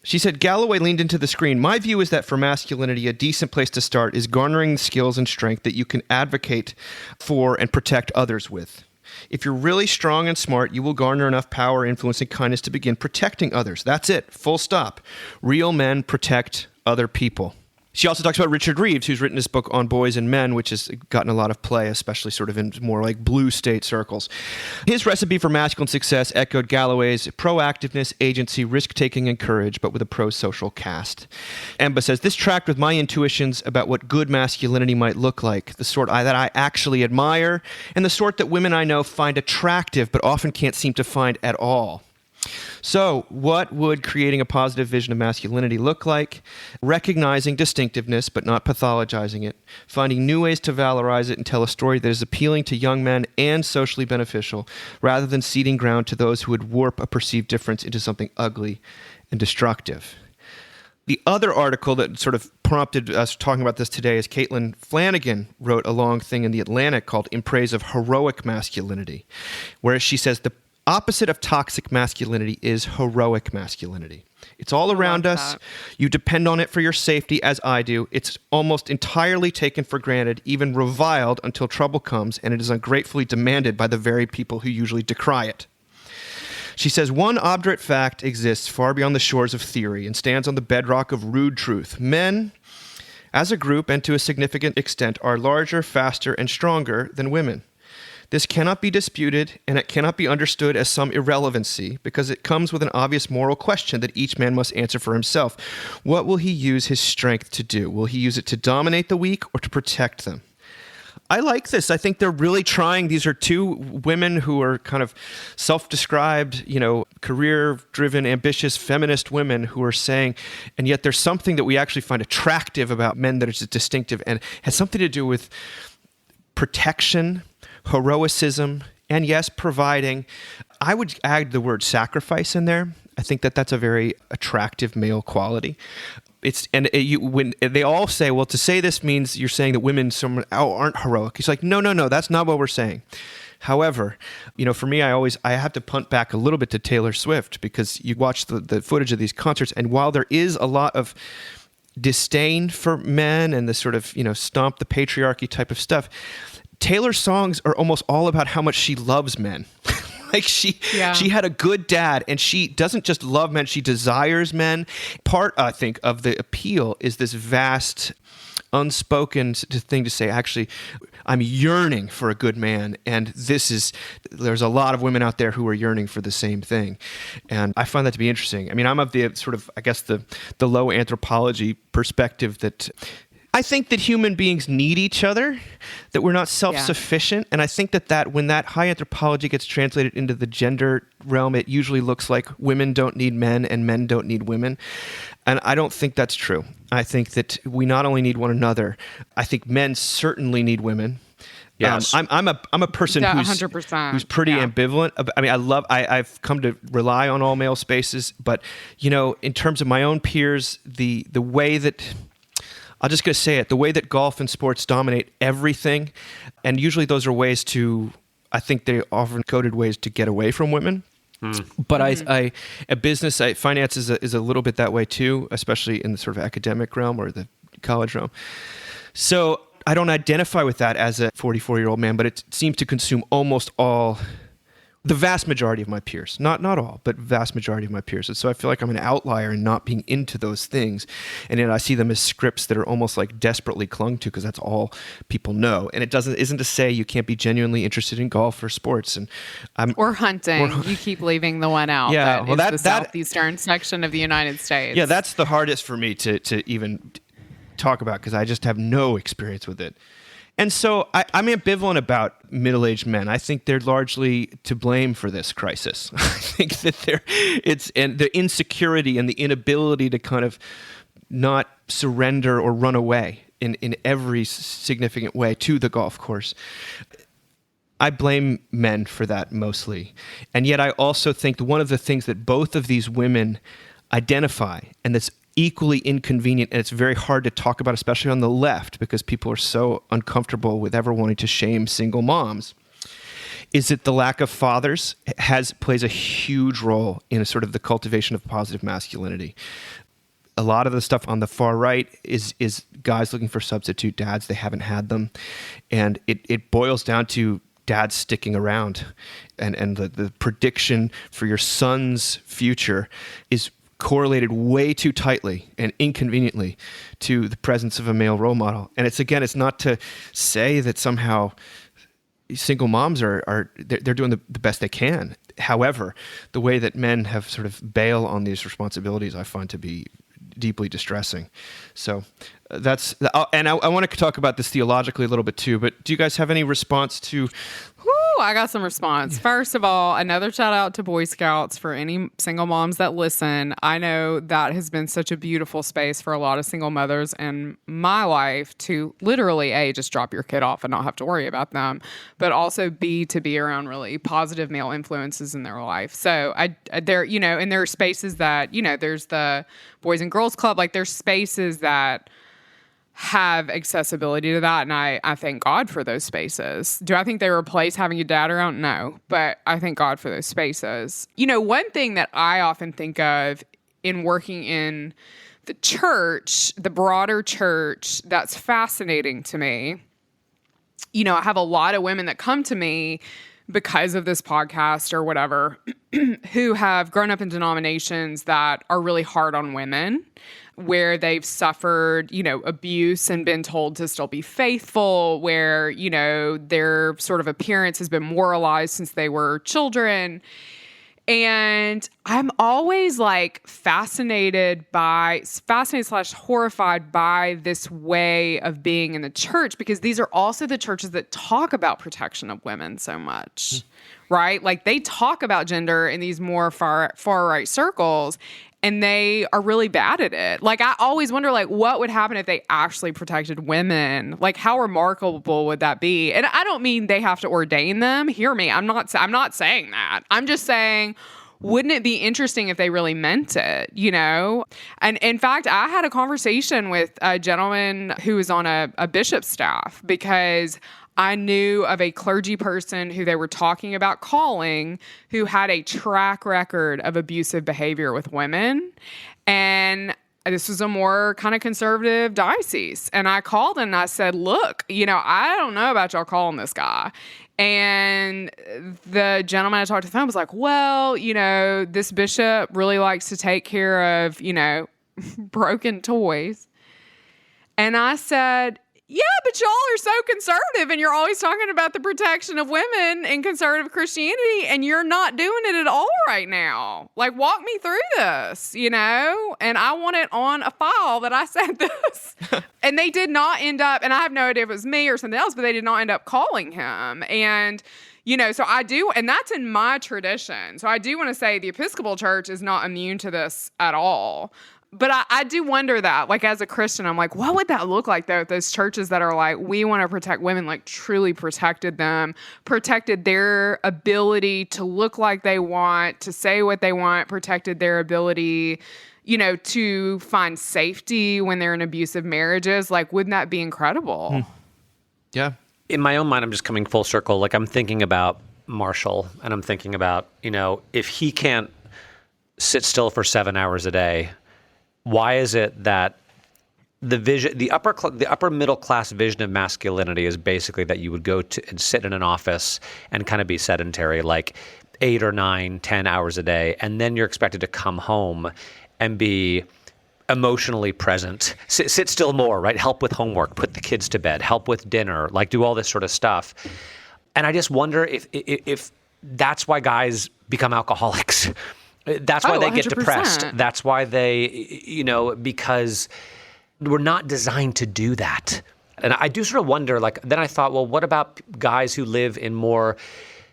She said, Galloway leaned into the screen. "My view is that for masculinity, a decent place to start is garnering the skills and strength that you can advocate for and protect others with. If you're really strong and smart, you will garner enough power, influence, and kindness to begin protecting others. That's it. Full stop. Real men protect other people." She also talks about Richard Reeves, who's written this book on boys and men, which has gotten a lot of play, especially sort of in more like blue state circles. His recipe for masculine success echoed Galloway's: proactiveness, agency, risk-taking, and courage, but with a pro-social cast. Emba says, "This tracked with my intuitions about what good masculinity might look like, the sort that I actually admire, and the sort that women I know find attractive, but often can't seem to find at all. So, what would creating a positive vision of masculinity look like? Recognizing distinctiveness, but not pathologizing it. Finding new ways to valorize it and tell a story that is appealing to young men and socially beneficial, rather than ceding ground to those who would warp a perceived difference into something ugly and destructive." The other article that sort of prompted us talking about this today is Caitlin Flanagan wrote a long thing in The Atlantic called "In Praise of Heroic Masculinity," where she says opposite of toxic masculinity is heroic masculinity. It's all around us. that. You depend on it for your safety, as I do. It's almost entirely taken for granted, even reviled until trouble comes, and it is ungratefully demanded by the very people who usually decry it. She says, one obdurate fact exists far beyond the shores of theory and stands on the bedrock of rude truth. Men, as a group and to a significant extent, are larger, faster, and stronger than women. This cannot be disputed, and it cannot be understood as some irrelevancy, because it comes with an obvious moral question that each man must answer for himself. What will he use his strength to do? Will he use it to dominate the weak or to protect them? I like this. I think they're really trying. These are two women who are kind of self-described, career-driven, ambitious, feminist women who are saying, and yet there's something that we actually find attractive about men that is distinctive and has something to do with protection, heroicism, and yes, providing. I would add the word sacrifice in there. I think that that's a very attractive male quality. When they all say, well, to say this means you're saying that women aren't heroic. He's like, no, that's not what we're saying. However, for me, I have to punt back a little bit to Taylor Swift, because you watch the footage of these concerts, and while there is a lot of disdain for men and the sort of, stomp the patriarchy type of stuff, Taylor's songs are almost all about how much she loves men. Like she had a good dad, and she doesn't just love men, she desires men. Part, I think, of the appeal is this vast, unspoken thing to say, actually, I'm yearning for a good man, and there's a lot of women out there who are yearning for the same thing. And I find that to be interesting. I mean, I'm of the sort of, I guess, the low anthropology perspective that I think that human beings need each other, that we're not self-sufficient. And I think that when that high anthropology gets translated into the gender realm, it usually looks like women don't need men and men don't need women. And I don't think that's true. I think that we not only need one another, I think men certainly need women. Yes. I'm a person who's 100%. pretty ambivalent. I mean, I've come to rely on all male spaces, but in terms of my own peers, the way that I'll just going to say it, the way that golf and sports dominate everything, and usually those are ways to, I think they often coded ways to get away from women. But finance is a little bit that way too, especially in the sort of academic realm or the college realm. So I don't identify with that as a 44-year-old man, but it seems to consume the vast majority of my peers. Not all, but vast majority of my peers. And so I feel like I'm an outlier in not being into those things. And then I see them as scripts that are almost like desperately clung to because that's all people know. And it isn't to say you can't be genuinely interested in golf or sports. Or hunting. You keep leaving the one out. Yeah, well, the southeastern section of the United States. Yeah, that's the hardest for me to even talk about because I just have no experience with it. And so I'm ambivalent about middle-aged men. I think they're largely to blame for this crisis. I think that and the insecurity and the inability to kind of not surrender or run away in every significant way to the golf course. I blame men for that mostly. And yet I also think one of the things that both of these women identify, and that's equally inconvenient, and it's very hard to talk about, especially on the left, because people are so uncomfortable with ever wanting to shame single moms, is that the lack of fathers plays a huge role in sort of the cultivation of positive masculinity. A lot of the stuff on the far right is guys looking for substitute dads. They haven't had them. And it boils down to dads sticking around. And the prediction for your son's future is correlated way too tightly and inconveniently to the presence of a male role model. And it's not to say that somehow single moms they're doing the best they can. However, the way that men have sort of bail on these responsibilities, I find to be deeply distressing. So that's, and I want to talk about this theologically a little bit too, but do you guys have any response to? I got some response. First of all, another shout out to Boy Scouts for any single moms that listen. I know that has been such a beautiful space for a lot of single mothers in my life to literally, just drop your kid off and not have to worry about them, but also to be around really positive male influences in their life. So and there are spaces that, there's the Boys and Girls Club, like there's spaces that have accessibility to that. And I thank God for those spaces. Do I think they replace having a dad around? No, but I thank God for those spaces. You know, one thing that I often think of in working in the church, the broader church, that's fascinating to me. You know, I have a lot of women that come to me because of this podcast or whatever, who have grown up in denominations that are really hard on women, where they've suffered, you know, abuse and been told to still be faithful, where, you know, their sort of appearance has been moralized since they were children. And I'm always like fascinated / horrified by this way of being in the church, because these are also the churches that talk about protection of women so much, right? Like they talk about gender in these more far right circles, and they are really bad at it. Like I always wonder, like, what would happen if they actually protected women? Like how remarkable would that be? And I don't mean they have to ordain them. Hear me. I'm not saying that. I'm just saying, wouldn't it be interesting if they really meant it, you know? And in fact, I had a conversation with a gentleman who was on a bishop's staff, because I knew of a clergy person who they were talking about calling, who had a track record of abusive behavior with women. And this was a more kind of conservative diocese. And I called and I said, look, you know, I don't know about y'all calling this guy. And the gentleman I talked to the phone was like, well, you know, this bishop really likes to take care of, you know, broken toys. And I said, yeah, but y'all are so conservative and you're always talking about the protection of women in conservative Christianity, and you're not doing it at all right now. Like, walk me through this, you know? And I want it on a file that I said this. And they did not end up, and I have no idea if it was me or something else, but they did not end up calling him. And, you know, so I do, and that's in my tradition. So I do want to say the Episcopal Church is not immune to this at all. But I do wonder that, like, as a Christian, I'm like, what would that look like, though, if those churches that are like, we want to protect women, like, truly protected them, protected their ability to look like they want, to say what they want, protected their ability, you know, to find safety when they're in abusive marriages? Like, wouldn't that be incredible? Yeah. In my own mind, I'm just coming full circle. Like, I'm thinking about Marshall, and I'm thinking about, you know, if he can't sit still for 7 hours a day, why is it that the upper middle class vision of masculinity is basically that you would go to and sit in an office and kind of be sedentary, like 8 or 9, 10 hours a day, and then you're expected to come home and be emotionally present, sit still more, right? Help with homework, put the kids to bed, help with dinner, like do all this sort of stuff. And I just wonder if that's why guys become alcoholics. That's why they 100%. get depressed. That's why they, you know, because we're not designed to do that. And I do sort of wonder, like, then I thought, well, what about guys who live in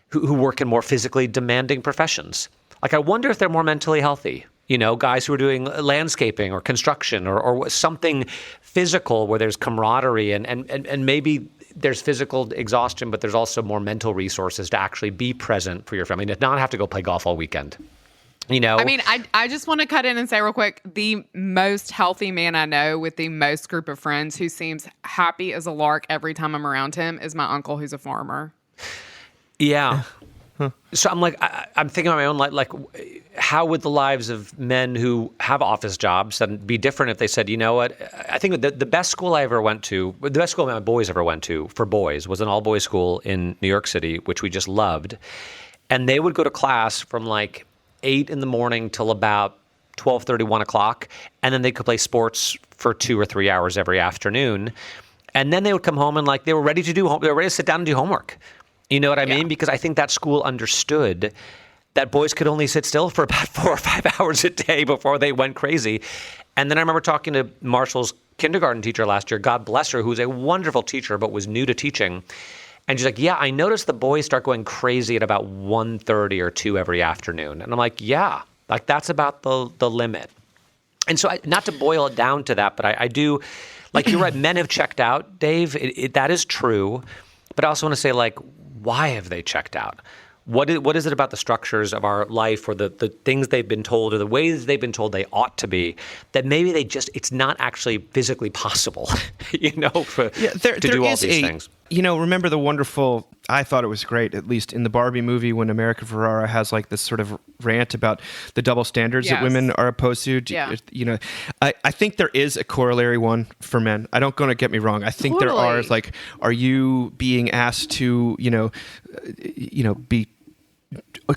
who work in more physically demanding professions? Like, I wonder if they're more mentally healthy. You know, guys who are doing landscaping or construction or something physical where there's camaraderie and maybe there's physical exhaustion, but there's also more mental resources to actually be present for your family and not have to go play golf all weekend. You know, I mean, I just want to cut in and say real quick, the most healthy man I know with the most group of friends who seems happy as a lark every time I'm around him is my uncle who's a farmer. Yeah. So I'm like, I'm thinking about my own life, like, how would the lives of men who have office jobs then be different if they said, you know what, I think the best school I ever went to, the best school my boys ever went to for boys was an all-boys school in New York City, which we just loved. And they would go to class from like 8 in the morning till about 12:30, 1 o'clock, and then they could play sports for 2 or 3 hours every afternoon. And then they would come home and like they were ready to sit down and do homework. You know what I mean? Because I think that school understood that boys could only sit still for about 4 or 5 hours a day before they went crazy. And then I remember talking to Marshall's kindergarten teacher last year, God bless her, who's a wonderful teacher but was new to teaching. And she's like, yeah, I noticed the boys start going crazy at about 1:30 or 2 every afternoon. And I'm like, yeah, like that's about the limit. And so not to boil it down to that, but I do, like you're right, men have checked out, Dave. That is true. But I also want to say, like, why have they checked out? What is it about the structures of our life or the things they've been told or the ways they've been told they ought to be that maybe it's not actually physically possible, to do all these things? Remember the wonderful, I thought it was great, at least in the Barbie movie, when America Ferrera has like this sort of rant about the double standards that women are opposed to. Yeah. I think there is a corollary one for men. I don't going to get me wrong. I think there are, like, are you being asked to, be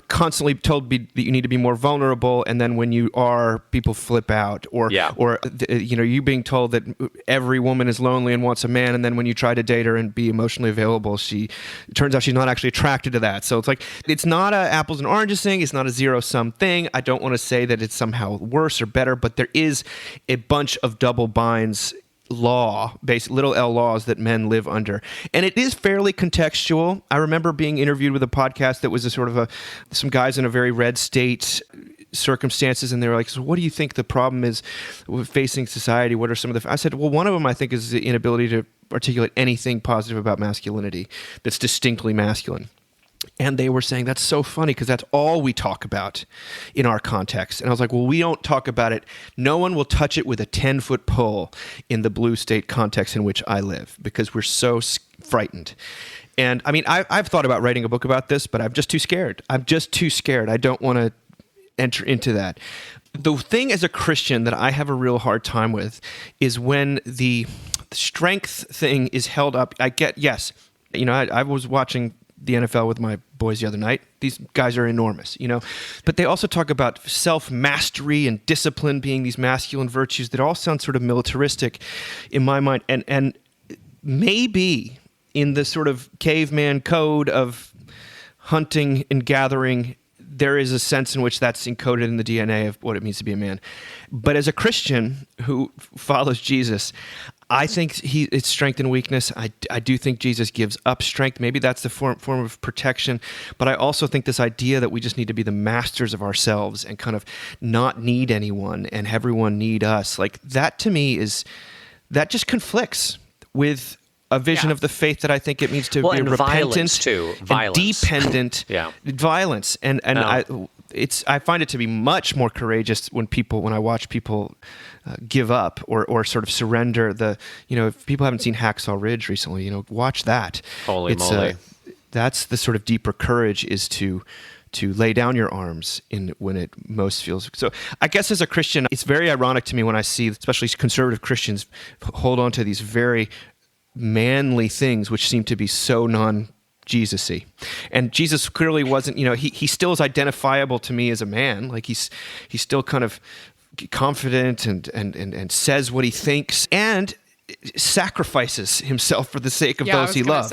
constantly told that you need to be more vulnerable, and then when you are, people flip out, or you being told that every woman is lonely and wants a man, and then when you try to date her and be emotionally available, it turns out she's not actually attracted to that. So it's like, it's not a apples and oranges thing. It's not a zero-sum thing. I don't want to say that it's somehow worse or better, but there is a bunch of double binds little L laws that men live under. And it is fairly contextual. I remember being interviewed with a podcast that was some guys in a very red state circumstances, and they were like, so what do you think the problem is with facing society? What are some of I said, well, one of them I think is the inability to articulate anything positive about masculinity that's distinctly masculine. And they were saying, that's so funny because that's all we talk about in our context. And I was like, well, we don't talk about it. No one will touch it with a 10-foot pole in the blue state context in which I live because we're so frightened. And I mean, I've thought about writing a book about this, but I'm just too scared. I don't want to enter into that. The thing as a Christian that I have a real hard time with is when the strength thing is held up. I was watching the NFL with my boys the other night. These guys are enormous, but they also talk about self-mastery and discipline being these masculine virtues that all sound sort of militaristic in my mind. And maybe in the sort of caveman code of hunting and gathering, there is a sense in which that's encoded in the DNA of what it means to be a man. But as a Christian who follows Jesus, I think it's strength and weakness. I do think Jesus gives up strength. Maybe that's the form of protection. But I also think this idea that we just need to be the masters of ourselves and kind of not need anyone and everyone need us, like that to me that just conflicts with a vision of the faith that I think it means to be and repentant violence. And dependent violence. And I find it to be much more courageous when I watch people give up or sort of surrender. If people haven't seen Hacksaw Ridge recently, watch that. Holy moly. That's the sort of deeper courage, is to lay down your arms when it most feels. So I guess as a Christian, it's very ironic to me when I see especially conservative Christians hold on to these very manly things which seem to be so non-Jesus-y. And Jesus clearly wasn't, he still is identifiable to me as a man. Like he's still kind of confident and says what he thinks and sacrifices himself for the sake of those he loves.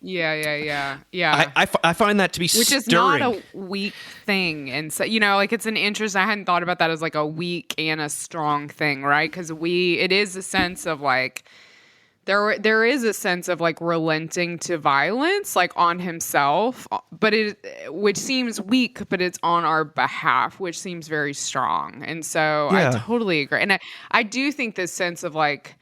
Yeah. I find that to be which is not a weak thing. And so, it's an interest. I hadn't thought about that as like a weak and a strong thing, right? Because it is a sense of like, there is a sense of like relenting to violence, like on himself, but which seems weak, but it's on our behalf, which seems very strong. And so I totally agree. And I do think this sense of like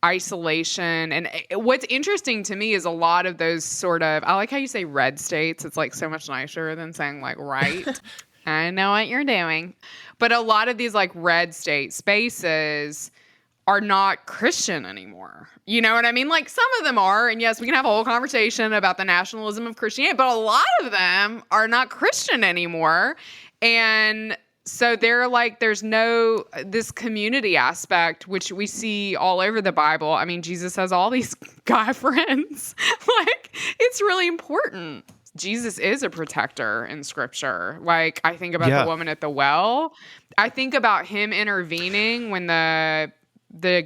isolation, and what's interesting to me is a lot of those sort of, I like how you say red states. It's like so much nicer than saying like right. I know what you're doing. But a lot of these like red state spaces are not Christian anymore. You know what I mean? Like some of them are, and yes, we can have a whole conversation about the nationalism of Christianity, but a lot of them are not Christian anymore. And so they're like, there's no, this community aspect, which we see all over the Bible. I mean, Jesus has all these guy friends. Like, it's really important. Jesus is a protector in scripture. Like, I think about the woman at the well. I think about him intervening when the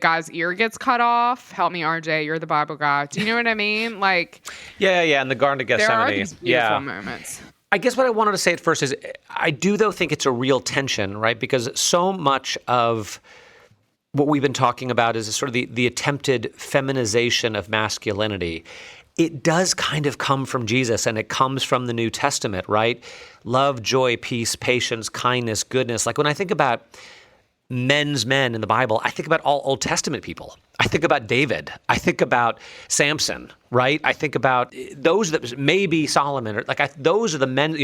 guy's ear gets cut off. Help me, RJ. You're the Bible guy. Do you know what I mean? Like, yeah. In the Garden of Gethsemane. There are these beautiful moments. I guess what I wanted to say at first is I do, though, think it's a real tension, right? Because so much of what we've been talking about is sort of the attempted feminization of masculinity. It does kind of come from Jesus, and it comes from the New Testament, right? Love, joy, peace, patience, kindness, goodness. Like when I think about men's men in the Bible, I think about all Old Testament people. I think about David. I think about Samson, right? I think about those that maybe Solomon, or those are the men,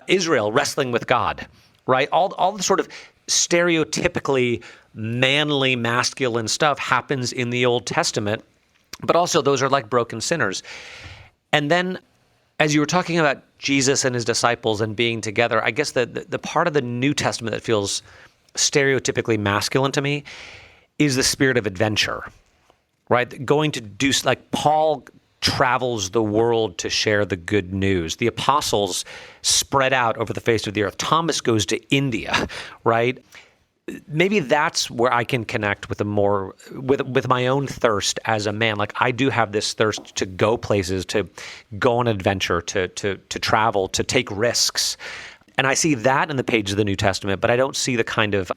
Israel wrestling with God, right? All the sort of stereotypically manly, masculine stuff happens in the Old Testament, but also those are like broken sinners. And then as you were talking about Jesus and his disciples and being together, I guess the part of the New Testament that feels stereotypically masculine to me is the spirit of adventure, right? Going to do, like Paul travels the world to share the good news. The apostles spread out over the face of the earth. Thomas goes to India, right? Maybe that's where I can connect with with my own thirst as a man. Like I do have this thirst to go places, to go on adventure, to travel, to take risks. And I see that in the pages of the New Testament, but I don't see the kind of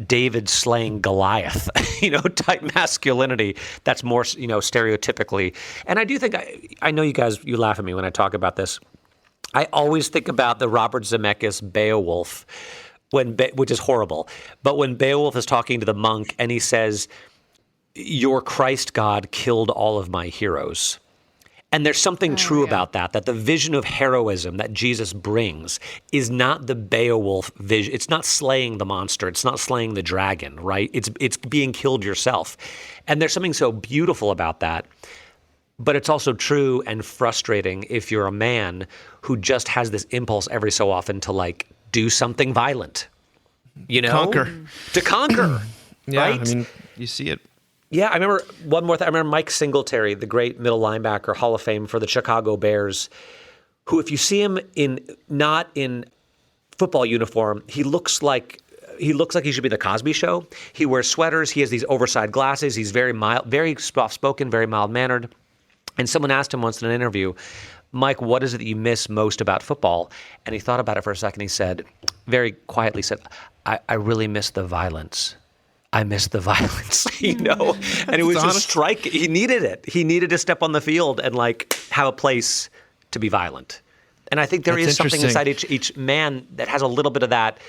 David slaying Goliath, type masculinity that's more, stereotypically. And I do think, I know you laugh at me when I talk about this. I always think about the Robert Zemeckis Beowulf, which is horrible. But when Beowulf is talking to the monk and he says, "Your Christ God killed all of my heroes." And there's something true about that the vision of heroism that Jesus brings is not the Beowulf vision. It's not slaying the monster. It's not slaying the dragon, right? It's being killed yourself. And there's something so beautiful about that. But it's also true and frustrating if you're a man who just has this impulse every so often to do something violent, Conquer. To conquer, Yeah, right? I mean, you see it. Yeah, I remember one more thing. I remember Mike Singletary, the great middle linebacker, Hall of Fame for the Chicago Bears, who, if you see him not in football uniform, he looks like he should be the Cosby Show. He wears sweaters. He has these oversized glasses. He's very mild, very soft-spoken, very mild-mannered. And someone asked him once in an interview, "Mike, what is it that you miss most about football?" And he thought about it for a second. He said, very quietly said, I really miss the violence. I miss the violence, and it was just strike. He needed it. He needed to step on the field and have a place to be violent. And I think there is something inside each man that has a little bit of that.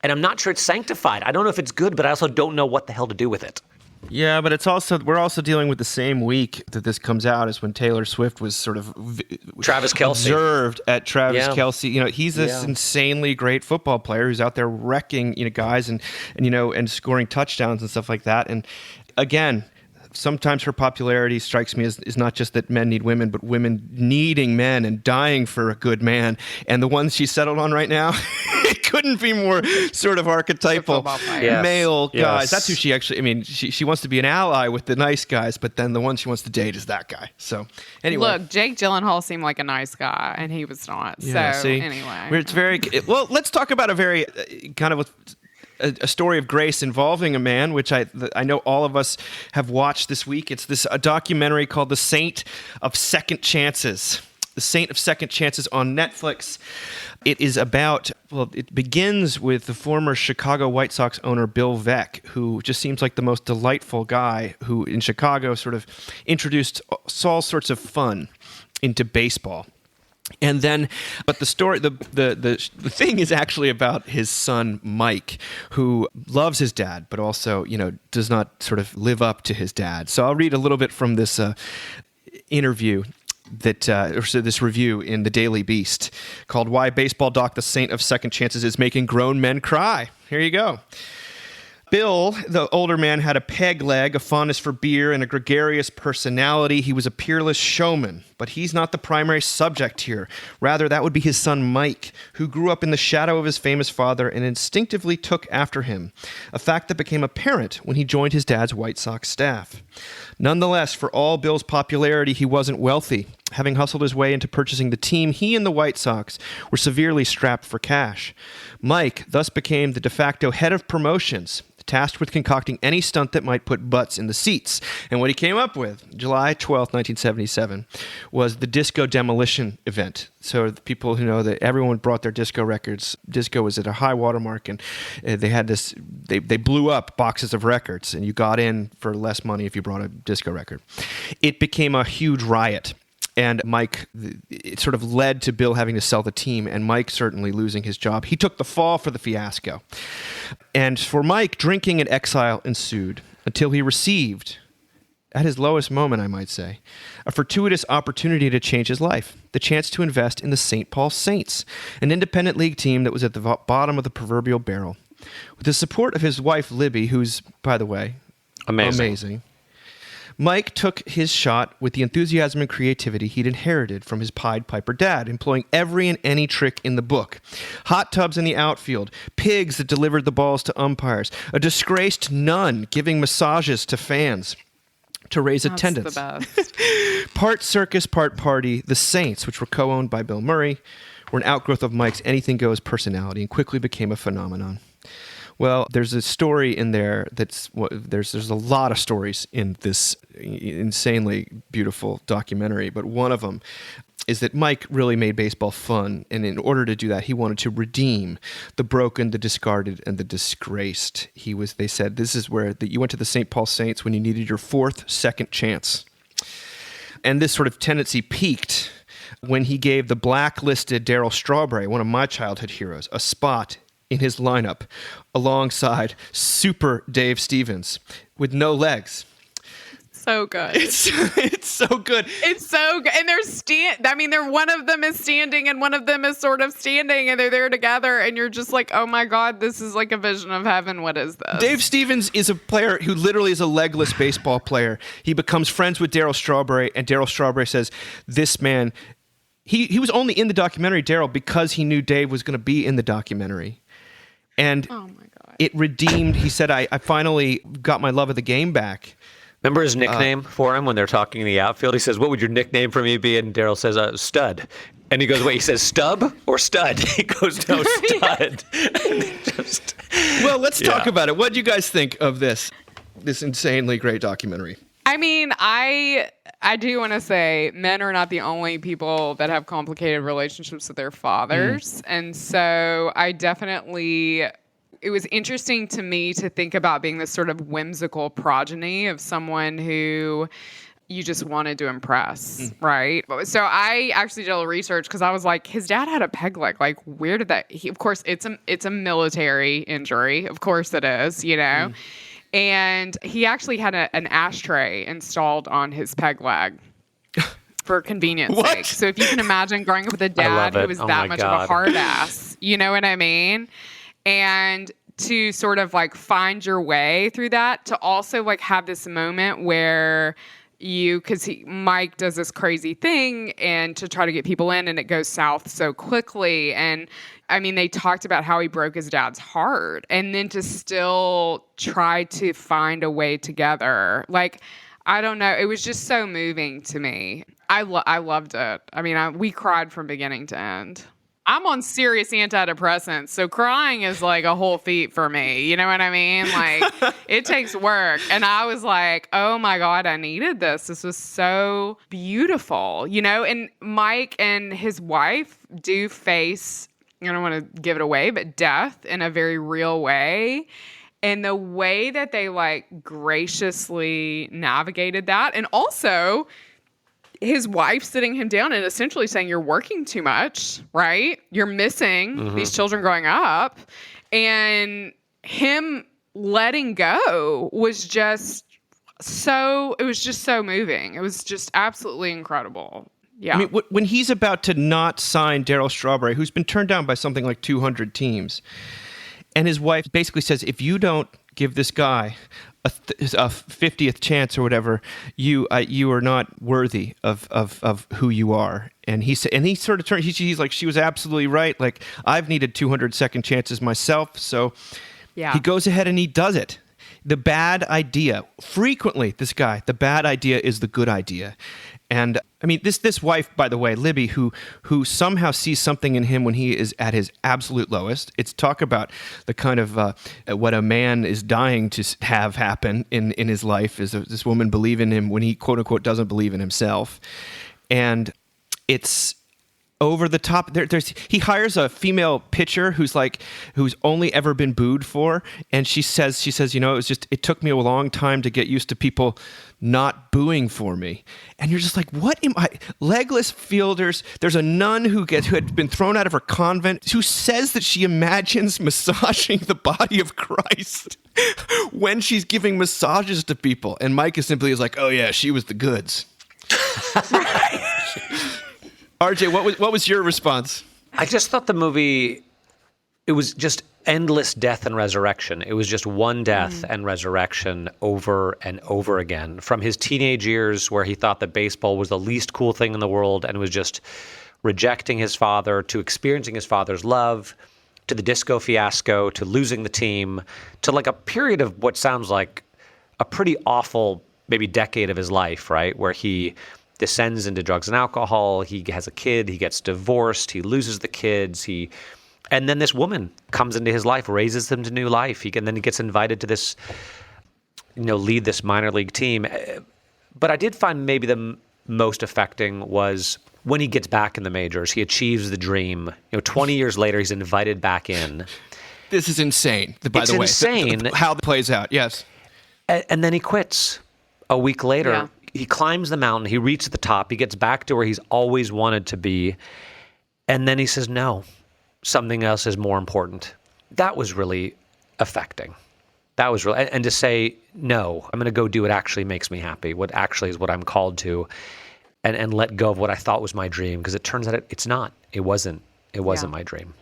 And I'm not sure it's sanctified. I don't know if it's good, but I also don't know what the hell to do with it. Yeah, but we're also dealing with the same week that this comes out as when Taylor Swift was sort of Travis Kelce observed at Travis Kelce. He's this insanely great football player who's out there wrecking guys and scoring touchdowns and stuff like that. And again, sometimes her popularity strikes me as not just that men need women, but women needing men and dying for a good man. And the ones she settled on right now, it couldn't be more sort of archetypal male guys. That's who she actually, she wants to be an ally with the nice guys, but then the one she wants to date is that guy. So anyway. Look, Jake Gyllenhaal seemed like a nice guy, and he was not. Yeah, so see? Anyway. It's very, well, let's talk about a very kind of a story of grace involving a man, which I know all of us have watched this week. It's a documentary called The Saint of Second Chances. The Saint of Second Chances on Netflix. It is about, it begins with the former Chicago White Sox owner Bill Veeck, who just seems like the most delightful guy who in Chicago sort of introduced all sorts of fun into baseball. And then, but the story, the thing is actually about his son, Mike, who loves his dad, but also, does not sort of live up to his dad. So I'll read a little bit from this interview this review in the Daily Beast called "Why Baseball Doc the Saint of Second Chances is Making Grown Men Cry." Here you go. Bill, the older man, had a peg leg, a fondness for beer, and a gregarious personality. He was a peerless showman, but he's not the primary subject here. Rather, that would be his son Mike, who grew up in the shadow of his famous father and instinctively took after him, a fact that became apparent when he joined his dad's White Sox staff. Nonetheless, for all Bill's popularity, he wasn't wealthy. Having hustled his way into purchasing the team, he and the White Sox were severely strapped for cash. Mike thus became the de facto head of promotions, tasked with concocting any stunt that might put butts in the seats. And what he came up with, July 12th, 1977, was the Disco Demolition event. So the people who know that everyone brought their disco records. Disco was at a high watermark, and they had this. They blew up boxes of records, and you got in for less money if you brought a disco record. It became a huge riot. And Mike, it sort of led to Bill having to sell the team, and Mike certainly losing his job. He took the fall for the fiasco. And for Mike, drinking and exile ensued until he received at his lowest moment, I might say, a fortuitous opportunity to change his life, the chance to invest in the St. Paul Saints, an independent league team that was at the bottom of the proverbial barrel. With the support of his wife, Libby, who's, by the way, amazing, Mike took his shot with the enthusiasm and creativity he'd inherited from his Pied Piper dad, employing every and any trick in the book. Hot tubs in the outfield, pigs that delivered the balls to umpires, a disgraced nun giving massages to fans to raise attendance. That's the best. Part circus, part party, the Saints, which were co-owned by Bill Murray, were an outgrowth of Mike's anything-goes personality and quickly became a phenomenon. Well, there's a story in there there's a lot of stories in this insanely beautiful documentary, but one of them is that Mike really made baseball fun, and in order to do that, he wanted to redeem the broken, the discarded, and the disgraced. They said, this is where you went to the St. Paul Saints when you needed your fourth, second chance. And this sort of tendency peaked when he gave the blacklisted Darryl Strawberry, one of my childhood heroes, a spot in his lineup alongside Super Dave Stevens with no legs. So good. It's so good. It's so good. And they're one of them is standing and one of them is sort of standing and they're there together and you're just like, oh my God, this is like a vision of heaven. What is this? Dave Stevens is a player who literally is a legless baseball player. He becomes friends with Darryl Strawberry, and Darryl Strawberry says, this man, he was only in the documentary, Darryl, because he knew Dave was going to be in the documentary. And oh my God. It redeemed, he said, I finally got my love of the game back. Remember his nickname for him when they're talking in the outfield? He says, what would your nickname for me be? And Darryl says, Stud. And he goes, wait, he says Stub or Stud? He goes, no, Stud. Well, let's talk about it. What do you guys think of this insanely great documentary? I mean, I do want to say men are not the only people that have complicated relationships with their fathers. And so it was interesting to me to think about being this sort of whimsical progeny of someone who you just wanted to impress, right? So I actually did a little research because I was like, his dad had a peg leg. Like, where did that? Of course, it's a military injury. Of course it is, you know? And he actually had an ashtray installed on his peg leg for convenience sake. So if you can imagine growing up with a dad who was that much of a hard ass, you know what I mean? And to sort of like find your way through that, to also like have this moment where Mike does this crazy thing and to try to get people in and it goes south so quickly. And I mean, they talked about how he broke his dad's heart and then to still try to find a way together. Like, I don't know. It was just so moving to me. I loved it. I mean, we cried from beginning to end. I'm on serious antidepressants, so crying is like a whole feat for me. You know what I mean? Like, it takes work. And I was like, oh my God, I needed this. This was so beautiful, you know? And Mike and his wife do face, I don't want to give it away, but death in a very real way. And the way that they like graciously navigated that, and also his wife sitting him down and essentially saying, you're working too much, right? You're missing these children growing up. And him letting go was just so moving. It was just absolutely incredible. Yeah. I mean, when he's about to not sign Darryl Strawberry, who's been turned down by something like 200 teams, and his wife basically says, if you don't give this guy a 50th chance or whatever, you are not worthy of who you are. And he sort of turned. He's like, she was absolutely right. Like, I've needed 200 second chances myself. So he goes ahead and he does it. The bad idea, frequently, the bad idea is the good idea. And I mean, this wife, by the way, Libby, who somehow sees something in him when he is at his absolute lowest. It's talk about the kind of what a man is dying to have happen in his life is this woman believe in him when he, quote unquote, doesn't believe in himself. And it's over the top. He hires a female pitcher who's only ever been booed for, and she says, you know, it took me a long time to get used to people not booing for me. And you're just like, what am I? Legless fielders. There's a nun who had been thrown out of her convent who says that she imagines massaging the body of Christ. when she's giving massages to people, and Micah simply is like, "Oh yeah, she was the goods." RJ, what was your response? I just thought the movie, it was just endless death and resurrection. It was just one death and resurrection over and over again. From his teenage years where he thought that baseball was the least cool thing in the world and was just rejecting his father, to experiencing his father's love, to the disco fiasco, to losing the team, to like a period of what sounds like a pretty awful maybe decade of his life, right? Where he descends into drugs and alcohol, he has a kid, he gets divorced, he loses the kids, and then this woman comes into his life, raises him to new life. And then he gets invited to this, lead this minor league team. But I did find maybe the most affecting was when he gets back in the majors, he achieves the dream. 20 years later, he's invited back in. This is insane, by the way. It's insane. How it plays out, yes. And then he quits. A week later, Yeah. He climbs the mountain, he reaches the top, he gets back to where he's always wanted to be, and then he says, no, something else is more important. That was really affecting. That was really, and to say, no, I'm going to go do what actually makes me happy, what actually is what I'm called to, and let go of what I thought was my dream, because it turns out it's not. It wasn't my dream.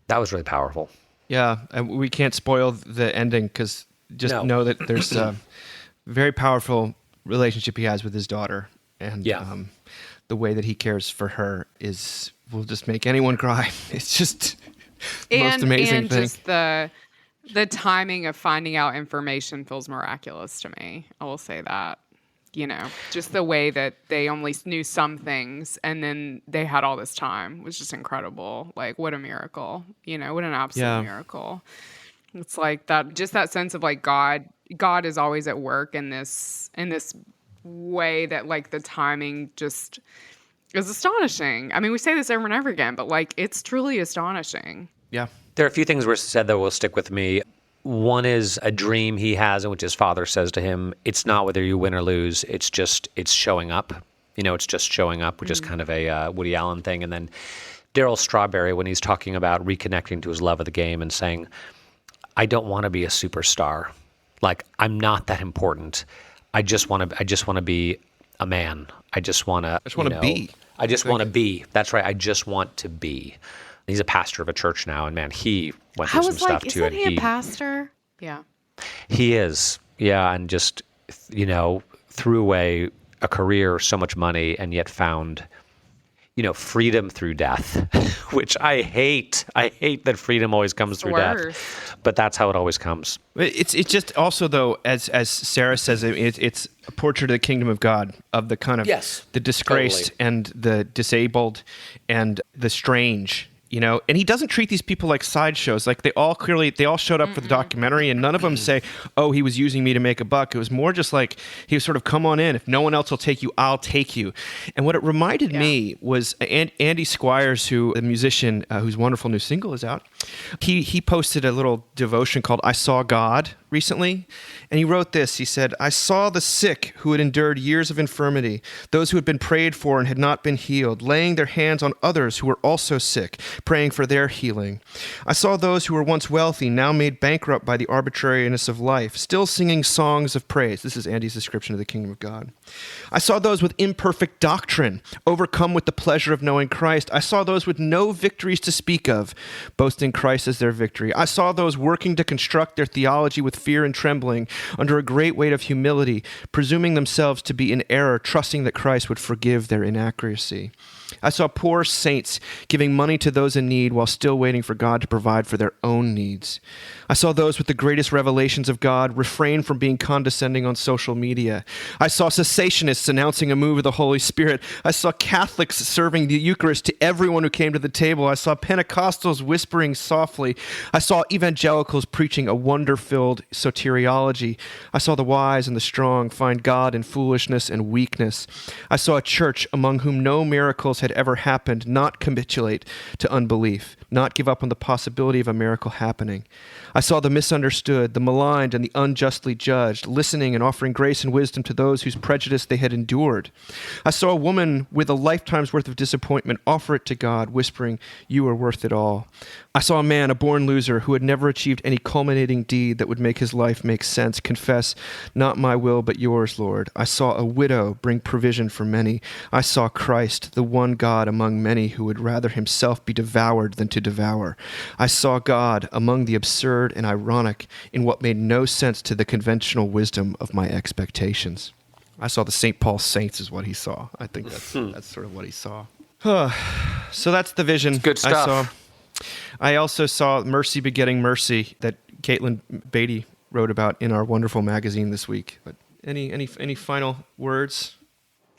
That was really powerful. Yeah, and we can't spoil the ending, because just know that there's a very powerful relationship he has with his daughter, and the way that he cares for her will just make anyone cry. It's just the most amazing thing. Just the timing of finding out information feels miraculous to me. I will say that. Just the way that they only knew some things and then they had all this time was just incredible. Like, what a miracle. What an absolute miracle. It's like that sense of like God is always at work in this way that like the timing just is astonishing. I mean, we say this over and over again, but like it's truly astonishing. Yeah. There are a few things were said that will stick with me. One is a dream he has in which his father says to him, it's not whether you win or lose, it's showing up. It's just showing up, which is kind of a Woody Allen thing. And then Darryl Strawberry, when he's talking about reconnecting to his love of the game and saying, I don't want to be a superstar. Like, I'm not that important. I just want to be a man. I just want to be. I just want to be. That's right. I just want to be. He's a pastor of a church now, and man, he went through some stuff too. Isn't he a pastor? Yeah. He is. Yeah, and just threw away a career, so much money, and yet found freedom through death, which I hate. I hate that freedom always comes through death, but that's how it always comes. It's just also, though, as Sarah says, it's a portrait of the kingdom of God, of the kind of the disgraced and the disabled and the strange. And he doesn't treat these people like sideshows. Like they all showed up for the documentary, and none of them say, "Oh, he was using me to make a buck." It was more just like he was sort of, "Come on in. If no one else will take you, I'll take you." And what it reminded me was Andy Squires, a musician whose wonderful new single is out. He posted a little devotion called "I Saw God" recently, and he wrote this. He said, "I saw the sick who had endured years of infirmity, those who had been prayed for and had not been healed, laying their hands on others who were also sick, praying for their healing. I saw those who were once wealthy, now made bankrupt by the arbitrariness of life, still singing songs of praise." This is Andy's description of the kingdom of God. "I saw those with imperfect doctrine, overcome with the pleasure of knowing Christ. I saw those with no victories to speak of, boasting Christ as their victory. I saw those working to construct their theology with fear and trembling, under a great weight of humility, presuming themselves to be in error, trusting that Christ would forgive their inaccuracy. I saw poor saints giving money to those in need while still waiting for God to provide for their own needs. I saw those with the greatest revelations of God refrain from being condescending on social media. I saw cessationists announcing a move of the Holy Spirit. I saw Catholics serving the Eucharist to everyone who came to the table. I saw Pentecostals whispering softly. I saw evangelicals preaching a wonder-filled soteriology. I saw the wise and the strong find God in foolishness and weakness. I saw a church among whom no miracles had ever happened not capitulate to unbelief. not give up on the possibility of a miracle happening. I saw the misunderstood, the maligned, and the unjustly judged, listening and offering grace and wisdom to those whose prejudice they had endured. I saw a woman with a lifetime's worth of disappointment offer it to God, whispering, "You are worth it all." I saw a man, a born loser, who had never achieved any culminating deed that would make his life make sense, confess, "Not my will, but yours, Lord." I saw a widow bring provision for many. I saw Christ, the one God among many who would rather himself be devoured than to devour. I saw God among the absurd and ironic in what made no sense to the conventional wisdom of my expectations. I saw the St. Paul saints is what he saw. I think that's sort of what he saw. So that's the vision Good stuff. I saw. I also saw Mercy Begetting Mercy that Caitlin Beatty wrote about in our wonderful magazine this week. But any final words?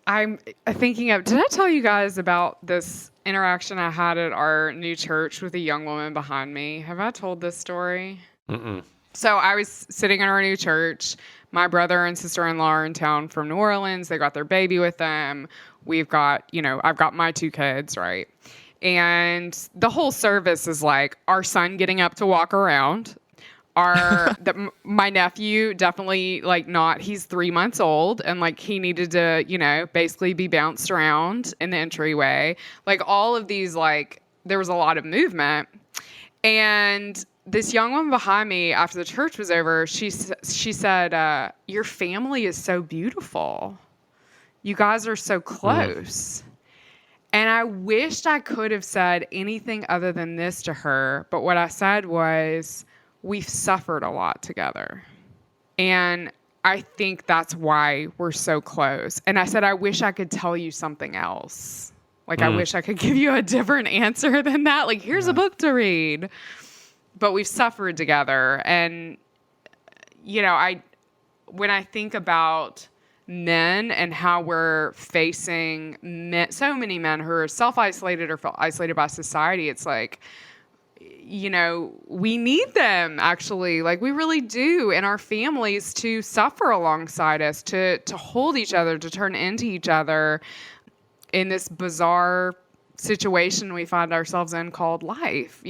I'm thinking of, did I tell you guys about this interaction I had at our new church with a young woman behind me? Have I told this story? Mm-mm. So I was sitting in our new church. My brother and sister-in-law are in town from New Orleans. They got their baby with them. We've got, I've got my 2 kids, right? And the whole service is like our son getting up to walk around. My nephew definitely he's 3 months old and he needed to, basically be bounced around in the entryway. All of these, there was a lot of movement. And this young woman behind me, after the church was over, she said, "Your family is so beautiful. You guys are so close." And I wished I could have said anything other than this to her. But what I said was, we've suffered a lot together. And I think that's why we're so close. And I said, I wish I could tell you something else. I wish I could give you a different answer than that. Here's a book to read. But we've suffered together. And, when I think about men and how we're facing so many men who are self-isolated or feel isolated by society, it's we need them, actually. We really do. And our families to suffer alongside us, to hold each other, to turn into each other in this bizarre situation we find ourselves in called life,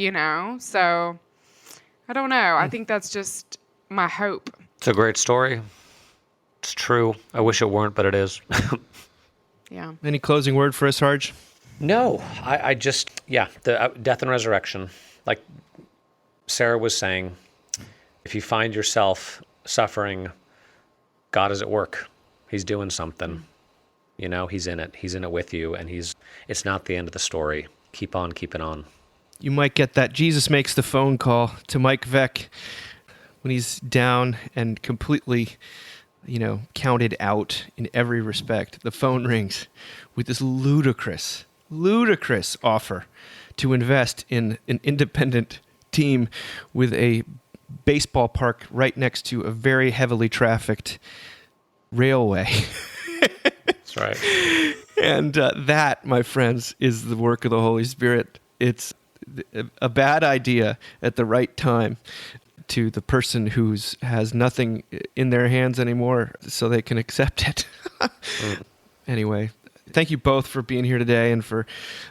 So I don't know. I think that's just my hope. It's a great story. It's true. I wish it weren't, but it is. Yeah. Any closing word for us, Harj? No, I just, the death and resurrection. Like Sarah was saying, if you find yourself suffering, God is at work. He's doing something. He's in it. He's in it with you, and it's not the end of the story. Keep on keeping on. You might get that Jesus makes the phone call to Mike Veck when he's down and completely, counted out in every respect. The phone rings with this ludicrous offer to invest in an independent team with a baseball park right next to a very heavily trafficked railway. That's right. And that, my friends, is the work of the Holy Spirit. It's a bad idea at the right time to the person who has nothing in their hands anymore so they can accept it. Anyway, thank you both for being here today and for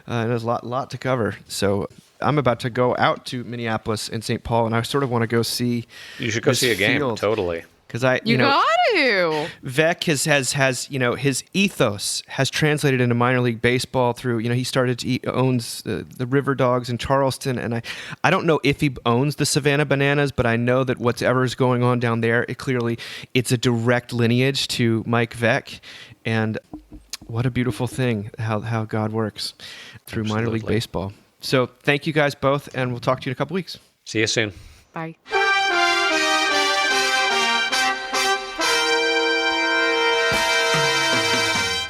there's a lot to cover. So I'm about to go out to Minneapolis and St. Paul, and I sort of want to go see. You should go see a game. Totally. Because you got to. Veck has his ethos has translated into minor league baseball through, he owns the River Dogs in Charleston, and I don't know if he owns the Savannah Bananas, but I know that whatever is going on down there, it's a direct lineage to Mike Veck, and what a beautiful thing how God works through minor league baseball. So thank you guys both, and we'll talk to you in a couple weeks. See you soon. Bye.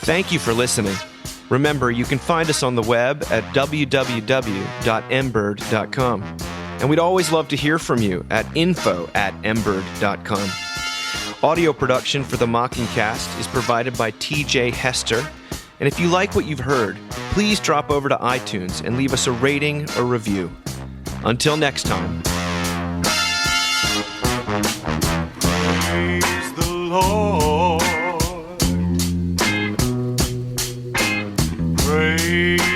Thank you for listening. Remember, you can find us on the web at www.mbird.com. And we'd always love to hear from you at info@mbird.com. Audio production for the Mockingcast is provided by TJ Hester. And if you like what you've heard, please drop over to iTunes and leave us a rating or review. Until next time. Praise the Lord. Praise